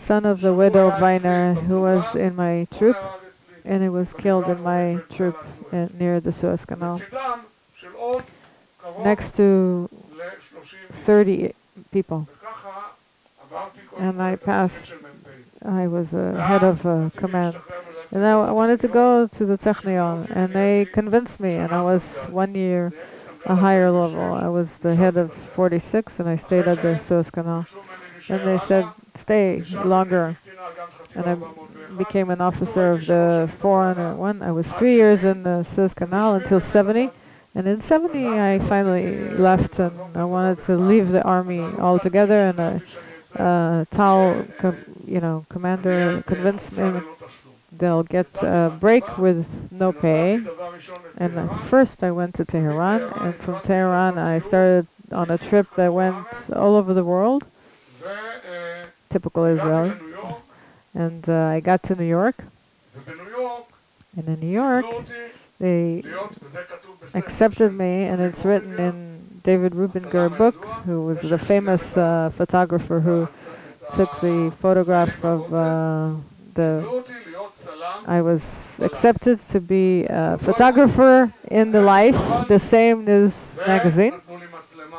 son of the widow Weiner, who was in my troop, and he was killed in my troop near the Suez Canal, next to 30 people. And I was head of command. And I wanted to go to the Technion, and they convinced me, and I was 1 year a higher level. I was the head of 46, and I stayed at the Suez Canal. And they said, stay longer. And I became an officer of the 401. I was 3 years in the Suez Canal until 70. And in 70, I finally left, and I wanted to leave the army altogether. And Tal, commander, convinced me they'll get a break with no pay. And first I went to Tehran, and from Tehran I started on a trip that went all over the world, typical Israeli. And I got to New York, and in New York they accepted me, and it's written in David Rubinger book, who was the famous photographer who took the photograph of I was accepted to be a photographer in the Life, the same news magazine,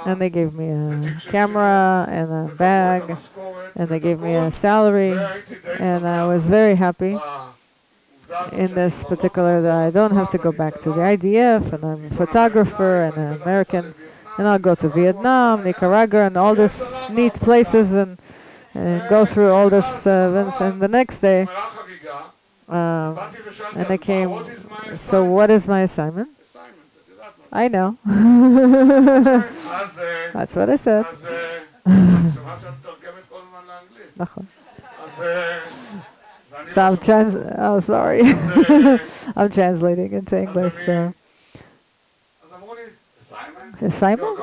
and they gave me a camera and a bag, and they gave me a salary, and I was very happy in this particular that I don't have to go back to the IDF, and I'm a photographer and an American, and I'll go to Vietnam, Nicaragua, and all these neat places, and go through all this events. And the next day, and I came, so what is my assignment? I know. That's what I said. So I'm sorry. I'm translating into English. So. Assignment?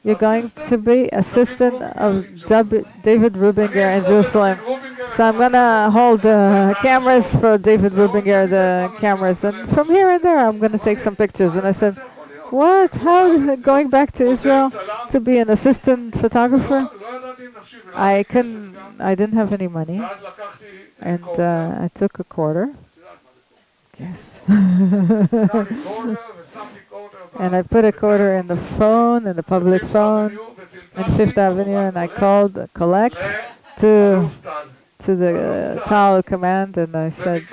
You're going to be assistant of David Rubinger in Jerusalem. So I'm going to hold the cameras for David Rubinger, the cameras. And from here and there, I'm going to take some pictures. And I said, what? How? Going back to Israel to be an assistant photographer? I didn't have any money. And I took a quarter. Yes. And I put a quarter in the phone, in the public phone, in Fifth Avenue, and I called collect to the Tal command, and I said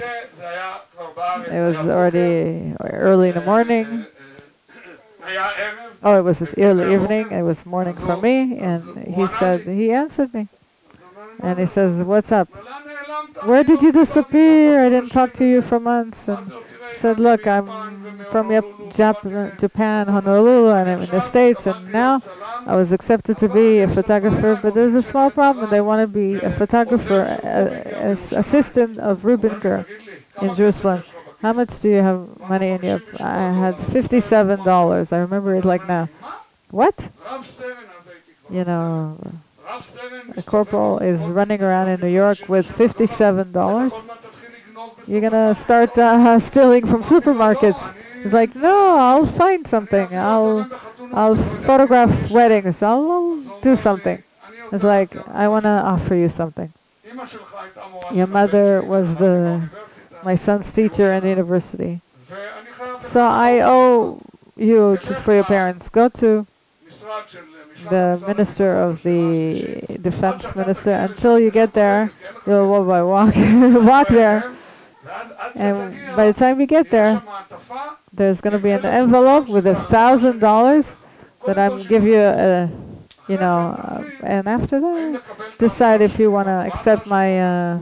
it was already early in the morning. Oh, it was early evening. It was morning for me, and he answered me, and he says, "What's up? Where did you disappear? I didn't talk to you for months." And said, look, I'm from Japan, Honolulu, and I'm in the States, and now I was accepted to be a photographer, but there's a small problem. They want to be a photographer, as assistant of Rubinger in Jerusalem. How much do you have money in your... I had $57. I remember it like now. What? You know, a corporal is running around in New York with $57. You're gonna start stealing from supermarkets. It's like, no, I'll find something. I'll photograph weddings. I'll do something. It's like, I want to offer you something. Your mother was my son's teacher in the university. So I owe you for your parents. Go to the minister of the defense minister. Until you get there, you'll walk there. And by the time you get there, there's going to be an envelope with $1,000 that I'm give you and after that, decide if you want to accept my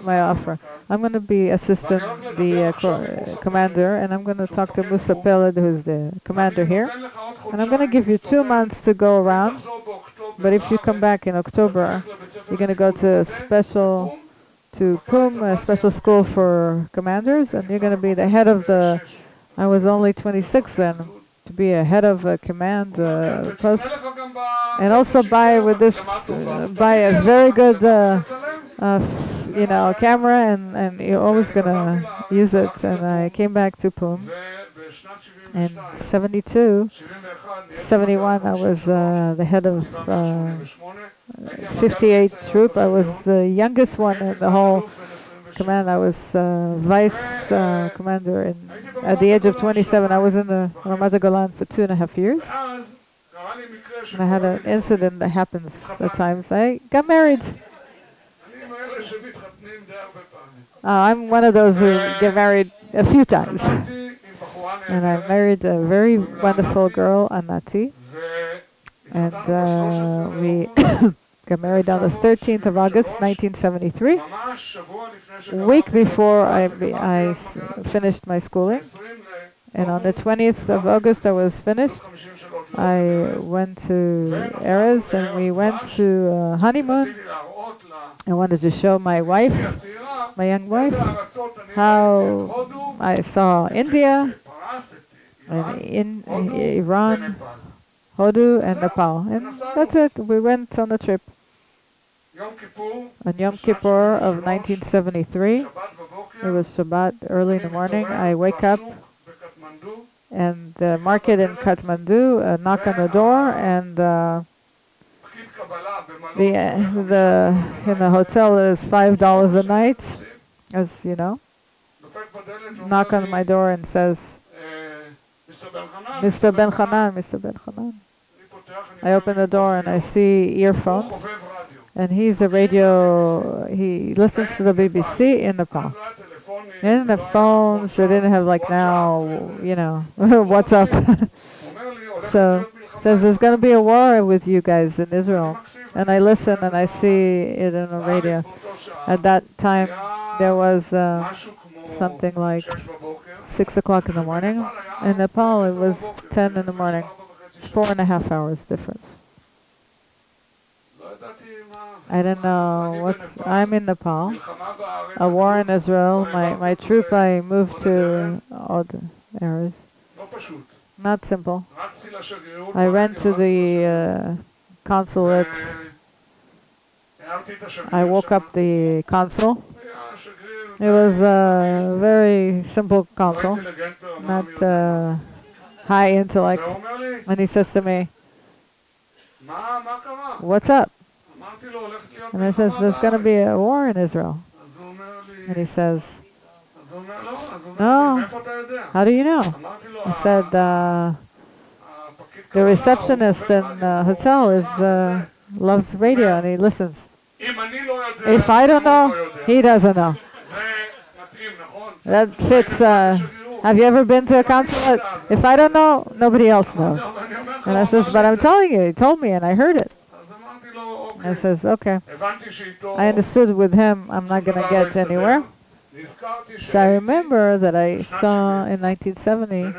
my offer. I'm going to be assistant the commander, and I'm going to talk to Musa Peled, who's the commander here, and I'm going to give you 2 months to go around. But if you come back in October, you're going to go to PUM, a special school for commanders, and you're going to be the head of the... I was only 26 then, to be a head of a command post, and also buy a very good camera, and you're always gonna use it. And I came back to Pum. In 72, 71, I was the head of 58 troop. I was the youngest one in the whole command. I was vice commander. At the age of 27, I was in the Ramat Golan for 2.5 years. And I had an incident that happens at times. I got married. I'm one of those who get married a few times. And I married a very wonderful girl, Anati. And we got married on the 13th of August, 1973. A week before I finished my schooling. And on the 20th of August, I was finished. I went to Erez and we went to honeymoon. I wanted to show my wife, my young wife, how I saw India, and in Iran, Hodu, and Nepal. And that's it. We went on a trip. On Yom Kippur of 1973, it was Shabbat, early in the morning. I wake up and the market in Kathmandu, knock on the door, and in the hotel is $5 a night, as you know. Knock on my door and says, Mr. Ben-Hanan, Mr. Ben-Hanan. I open the door and I see earphones, and he's a radio, he listens to the BBC in Nepal. In the phones, they didn't have like now, you know, what's up. So, says there's going to be a war with you guys in Israel. And I listen and I see it on the radio. At that time, there was something like 6 o'clock in the morning. In Nepal, it was 10 in the morning. 4.5 hours difference. I don't know I'm in Nepal. A war in Israel. My troop, I moved to odd areas. Not simple. I ran to the consulate. I woke up the consul. It was a very simple consul, not high intellect. And he says to me, "What's up?" And I says, "There's going to be a war in Israel." And he says, "No, how do you know?" I said, "The receptionist in the hotel loves radio and he listens. If I don't know, he doesn't know." That fits. Have you ever been to a consulate? If I don't know, nobody else knows. And I says, "But I'm telling you, he told me and I heard it." I says, "Okay." I understood with him I'm not going to get anywhere. So I remember that I saw in 1970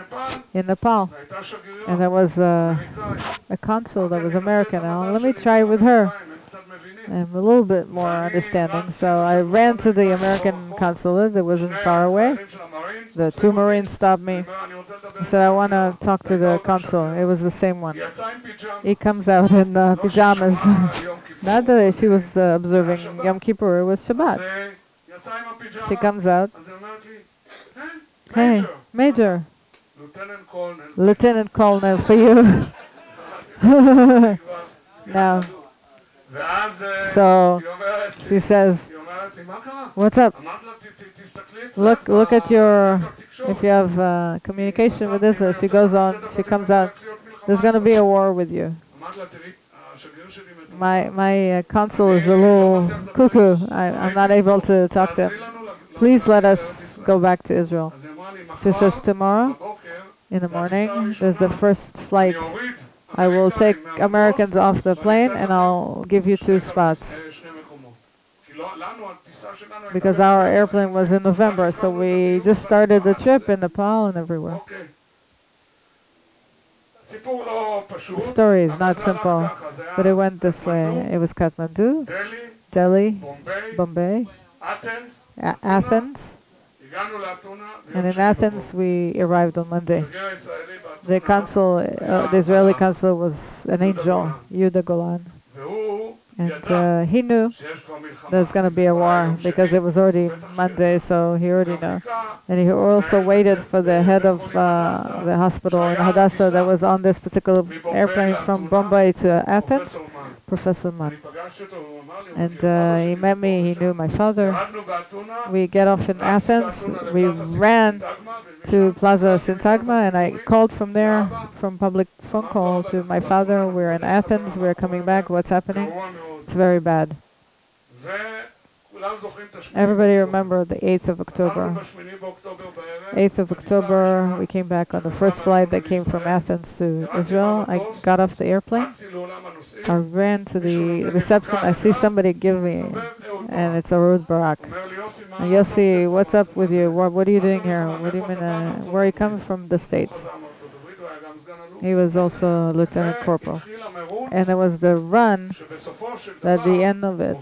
in Nepal, and there was a consul that was American. Now let me try with her. I'm a little bit more understanding. So I ran to the American consulate that wasn't far away. The 2 Marines stopped me. I said, "I want to talk to the consul." It was the same one. He comes out in pajamas. Not that she was observing Yom Kippur, it was Shabbat. She comes out. "Hey, Major, Lieutenant Colonel for you." Now, so she says, "What's up? Look at your, if you have communication with this." She goes on, she comes out, "There's going to be a war with you." My consul is a little cuckoo. I'm not able to talk to him. "Please let us go back to Israel." She says, "Tomorrow in the morning, there's the first flight. I will take Americans off the plane and I'll give you 2 spots." Because our airplane was in November, so we just started the trip in Nepal and everywhere. The story is not simple, but it went this way. It was Kathmandu, Delhi, Bombay, Athens, and in Athens we arrived on Monday. The Israeli consul was an angel, Yehuda Golan, And he knew there's going to be a war because it was already Monday, so he already knew. And he also waited for the head of the hospital in Hadassah that was on this particular airplane from Bombay to Athens, Professor Mann. And he met me, he knew my father. We get off in Athens, we ran to Plaza Syntagma, and I called from there, from public phone call to my father. We're in Athens, we're coming back, what's happening? It's very bad. Everybody remember the 8th of October. 8th of October, we came back on the first flight that came from Athens to Israel. I got off the airplane. I ran to the reception. I see somebody give me, and it's a Ruth Barak. Yossi, what's up with you? What are you doing here? What do you mean? Where are you coming from? The States. He was also a lieutenant corporal. And there was the run at the end of it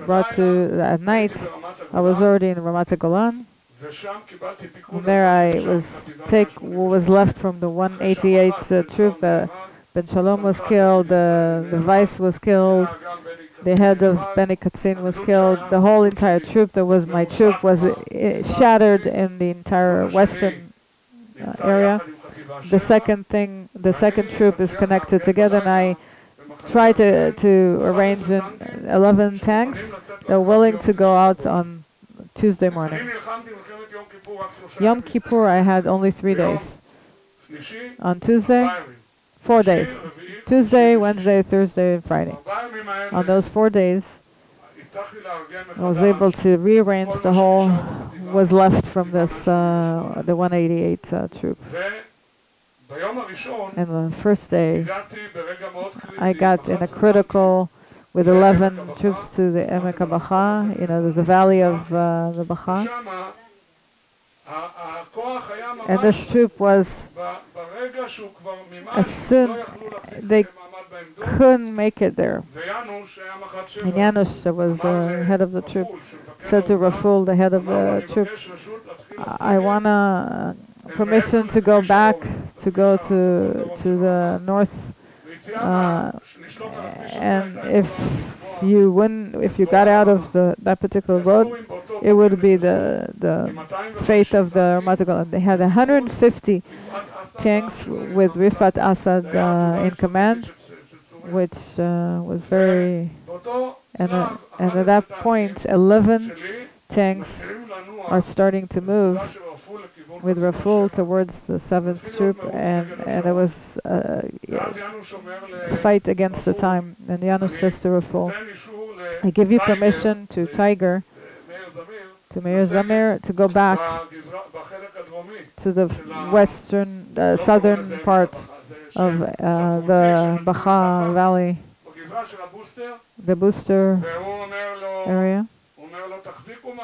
brought to at night. I was already in Ramat Golan. And there I was left from the 188 troop. Ben Shalom was killed, the vice was killed, the head of Beni Katzin was killed. The whole entire troop that was my troop was shattered in the entire western area. The second troop is connected together, and I tried to arrange 11 tanks that are willing to go out on Tuesday morning. Yom Kippur I had only 3 days. On Tuesday, 4 days. Tuesday, Wednesday, Thursday, and Friday. On those 4 days, I was able to rearrange the whole was left from this the 188 troop. And the first day, I got in a critical with 11 troops to the Emek HaBacha. You know, there's the valley of the Bacha. And this troop was, as soon they couldn't make it there. And Janusz, that was the head of the troop, said to Raful, the head of the troop, I want permission to go back, to go to the north, and if you got out of that particular road, it would be the fate of the Ramat Golan. They had 150 tanks with Rifat Assad in command, which was very, and at that point 11 tanks are starting to move with Raful towards the 7th troop, and it was a fight against the time. And Janusz says to Raful, I give you permission to Tiger, to Meir Zamir, to go back to the western, southern part of the Bacha Valley, the booster area.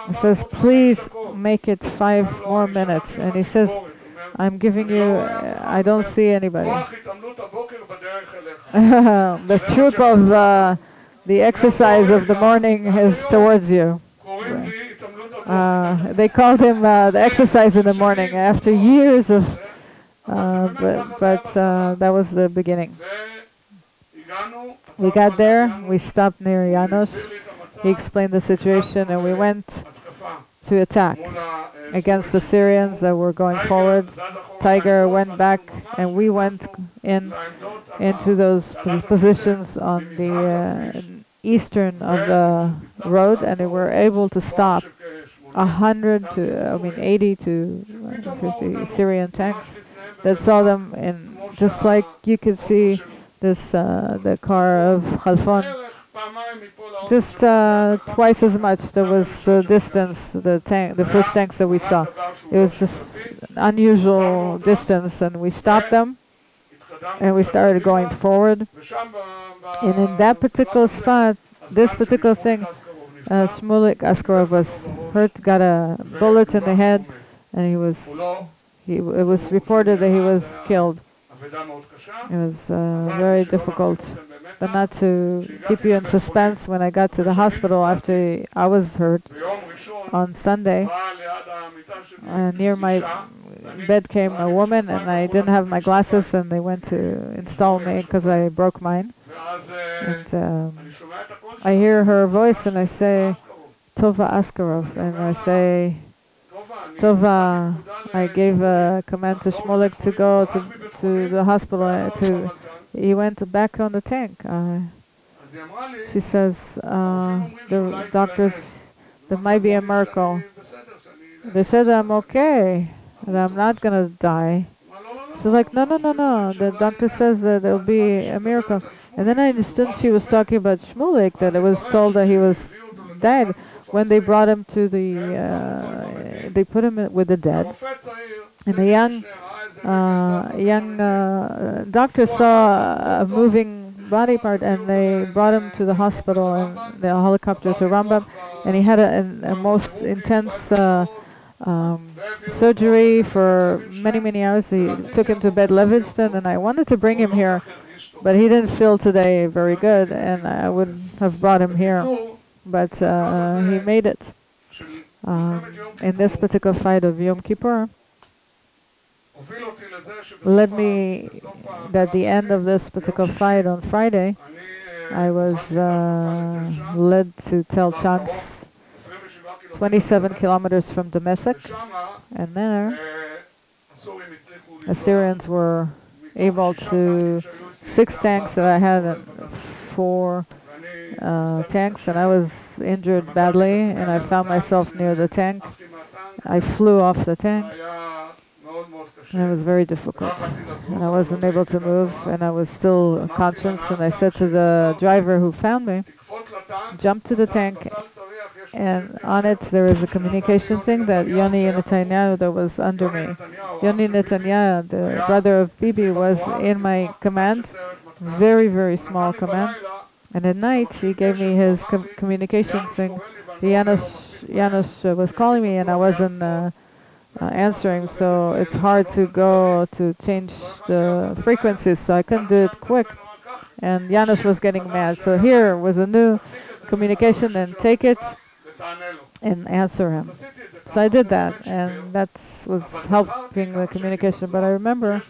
He says, please make it 5 more minutes. And he says, I'm giving you, I don't see anybody. The troop of the exercise of the morning is towards you. They called him the exercise in the morning after years of, but that was the beginning. We got there, we stopped near Janusz. He explained the situation, and we went to attack against the Syrians that were going forward. Tiger went back, and we went into those positions on the eastern of the road, and we were able to stop 80 to 50 Syrian tanks that saw them in, just like you could see this the car of Khalfon. Just twice as much. There was the distance, the first tanks that we saw. It was just an unusual distance, and we stopped them, and we started going forward. And in that particular spot, this particular thing, Shmulik Askarov was hurt, got a bullet in the head, and it was reported that he was killed. It was very difficult. But not to keep you in suspense, when I got to the hospital after I was hurt on Sunday, near my bed came a woman, and I didn't have my glasses, and they went to install me because I broke mine. And I hear her voice and I say, Tova Askarov, and I say, Tova, I gave a command to Shmulek to go to the hospital. He went back on the tank. She says, the doctors, there might be a miracle. They said I'm okay, and I'm not going to die. She's like, no, no, no, no. The doctor says that there will be a miracle. And then I understood she was talking about Shmulek, that it was told that he was dead. When they brought him to the, they put him with the dead. And a young doctor saw a moving body part, and they brought him to the hospital and the helicopter to Rambam. And he had a most intense surgery for many, many hours. He took him to Bed Levingston, and I wanted to bring him here, but he didn't feel today very good, and I would have brought him here. But he made it. In this particular fight of Yom Kippur, led me at the end of this particular fight on Friday, I was led to tell chants 27 kilometers from Damascus, and there Assyrians were able to 6 tanks that I had, 4 tanks, and I was injured badly, and I found myself near the tank. I flew off the tank, and it was very difficult, and I wasn't able to move, and I was still unconscious, and I said to the driver who found me, jump to the tank, and on it there is a communication thing that Yoni Netanyahu that was under me. Yoni Netanyahu, the brother of Bibi, was in my command, very, very small command. And at night, he gave me his communication thing. Janusz was calling me, and I wasn't answering, so it's hard to go to change the frequencies, so I couldn't do it quick. And Janusz was getting mad. So here was a new communication, and take it and answer him. So I did that, and that was helping the communication. But I remember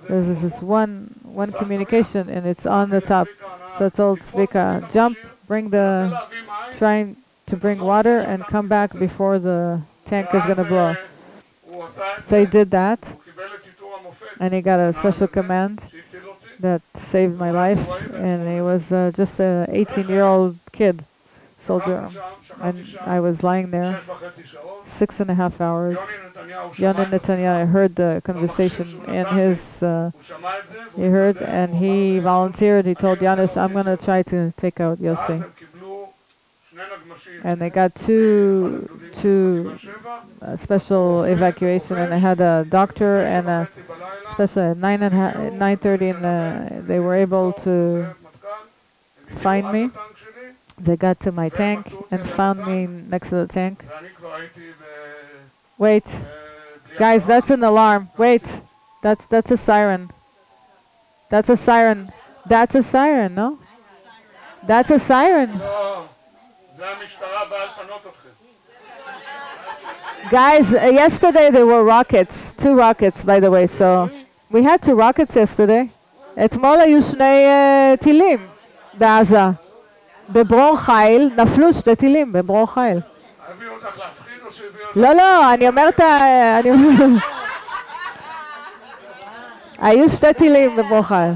there's this one communication, and it's on the top. So I told Zvika, jump, trying to bring water and come back before the tank is going to blow. So he did that, and he got a special command that saved my life, and he was just an 18-year-old kid, soldier, and I was lying there 6.5 hours. Yoni Netanyahu heard the conversation in his, he heard, and he volunteered. He told Janusz, I'm going to try to take out Yossi. And they got two special evacuation, and they had a doctor and a special at 9:30, and they were able to find me. They got to my tank and found me next to the tank. Wait, guys, that's an alarm. Wait, that's a siren. That's a siren. That's a siren, no? That's a siren. Guys, yesterday there were rockets, 2 rockets, by the way, so we had 2 rockets yesterday. אתמול היו 2 טילים בעזה. בברור חיל, נפלו 2 טילים בברור חיל. לא, אני אומרת, היו 2 טילים בברור חיל.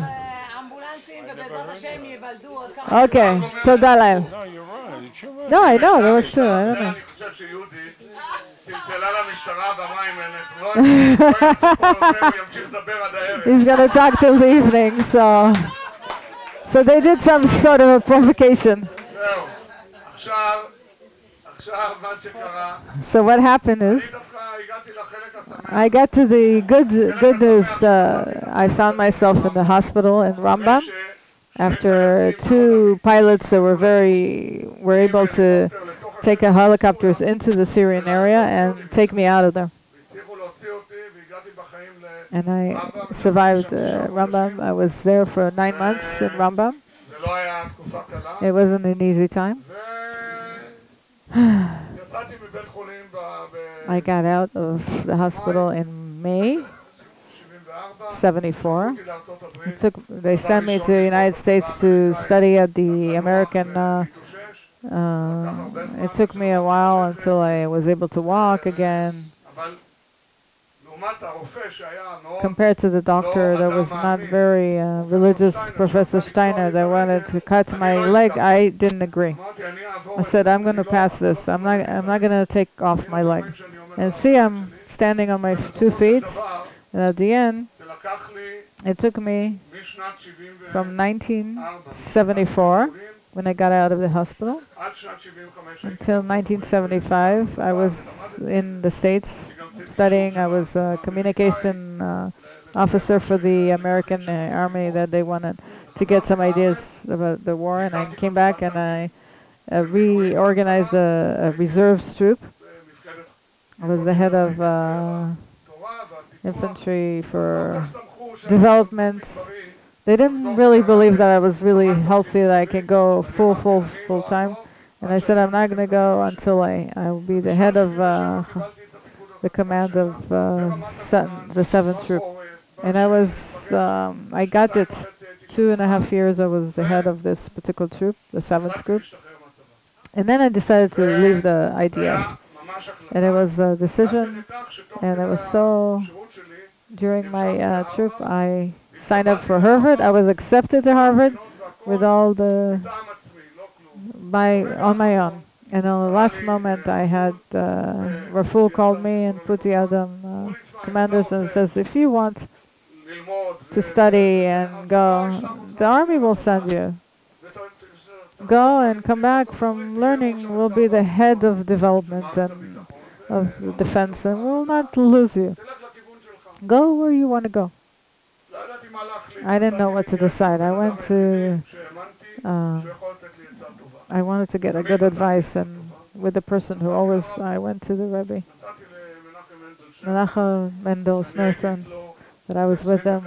אוקיי, תודה להם. No, I know, there was 2, I don't know. He's going to talk till the evening, so they did some sort of a provocation. So what happened is, I got to the good news. I found myself in the hospital in Rambam after 2 pilots that were able to take helicopters into the Syrian area and take me out of there. And I survived Rambam. I was there for 9 months in Rambam. It wasn't an easy time. I got out of the hospital in May 1974. They sent me to the United States to study at the American. It took me a while until I was able to walk again. Compared to the doctor that was not very religious, Professor Steiner, that wanted to cut my leg, I didn't agree. I said, I'm going to pass this. I'm not going to take off my leg. And see, I'm standing on my 2 feet. And at the end, it took me from 1974, when I got out of the hospital, until 1975. I was in the States studying. I was a communication officer for the American Army, that they wanted to get some ideas about the war. And I came back and I reorganized a reserves troop. I was the head of infantry for development. They didn't really believe that I was really healthy, that I can go full time. And I said, I'm not going to go until I will be the head of the command of the 7th Troop. And I was, I got it 2.5 years. I was the head of this particular troop, the 7th Group. And then I decided to leave the IDF. And it was a decision, and it was so, during my troop, I signed up for Harvard. I was accepted to Harvard with all the, on my own. And on the last moment, I had, Raful called me and put the other commanders and says, if you want to study and go, the army will send you. Go and come back from learning. We'll be the head of development and of defense, and we'll not lose you. Go where you want to go. I didn't know what to decide. I went to, I wanted to get a good advice, and with the person who always, I went to the Rebbe, Menachem Mendel Schneerson, that I was with them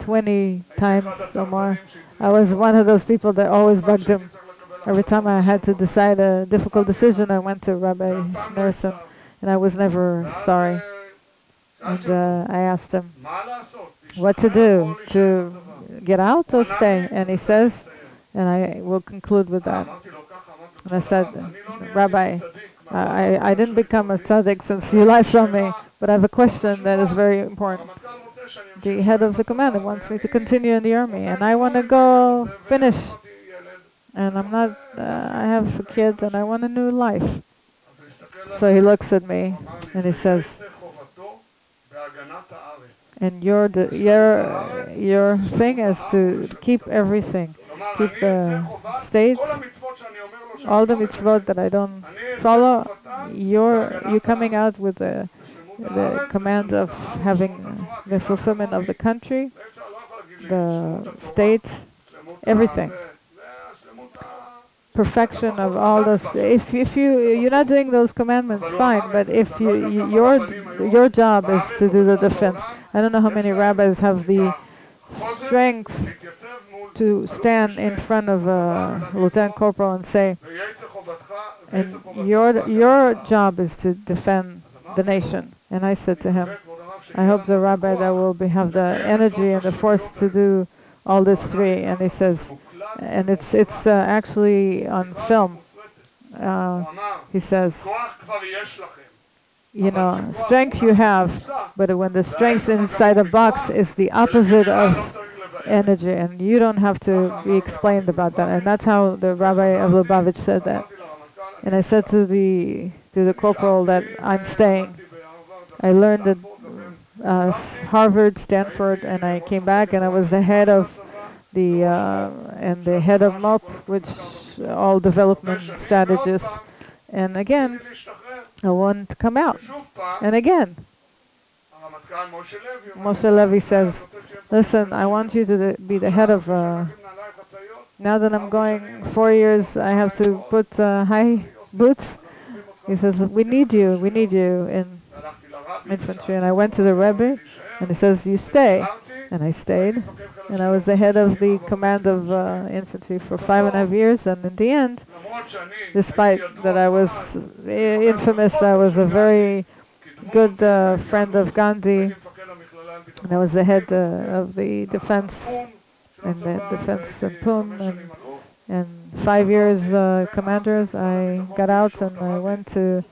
20 times or more. I was one of those people that always bugged him. Every time I had to decide a difficult decision, I went to Rabbi Schneerson, and I was never sorry. And I asked him what to do, to get out or stay. And he says, and I will conclude with that. And I said, Rabbi, I didn't become a tzaddik since you lied on me, but I have a question that is very important. The head of the commander wants me to continue in the army, and I want to go finish. And I'm not, I have a kid, and I want a new life. So he looks at me, and he says, and your thing is to keep everything. Keep the state, all the mitzvot that I don't follow. You're coming out with the command of having the fulfillment of the country, the state, everything. Perfection of all those. If you're not doing those commandments, fine. But if your job is to do the defense. I don't know how many rabbis have the strength to stand in front of a lieutenant corporal and say, and your job is to defend the nation. And I said to him, I hope the rabbi that will have the energy and the force to do all these three. And he says, and it's actually on film. He says, you know, strength you have, but when the strength inside a box is the opposite of energy, and you don't have to be explained about that. And that's how the Rabbi of Lubavitch said that. And I said to the corporal that I'm staying. I learned at Harvard, Stanford, and I came back, and I was the head of the head of MOP, which all development strategists. And again, I want to come out. And again, Moshe Levy says, listen, I want you to be the head of, now that I'm going 4 years, I have to put high boots. He says, we need you in infantry. And I went to the Rebbe, and he says, you stay. And I stayed. And I was the head of the command of infantry for 5.5 years. And in the end, despite that I was infamous, I was a very good friend of Gandhi. And I was the head of the defense and the defense in Pune, and 5 years commanders. I got out and I went to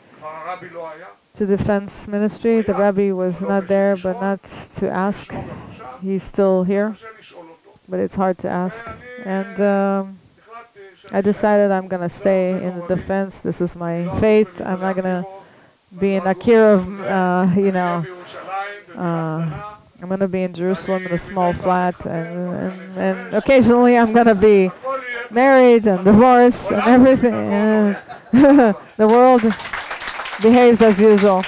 defense ministry. The Rabbi was not there, but not to ask. He's still here, but it's hard to ask. And I decided I'm gonna stay in the defense. This is my faith. I'm not gonna be in Akira of, I'm gonna be in Jerusalem in a small flat, and occasionally I'm gonna be married and divorced and everything. The world behaves as usual.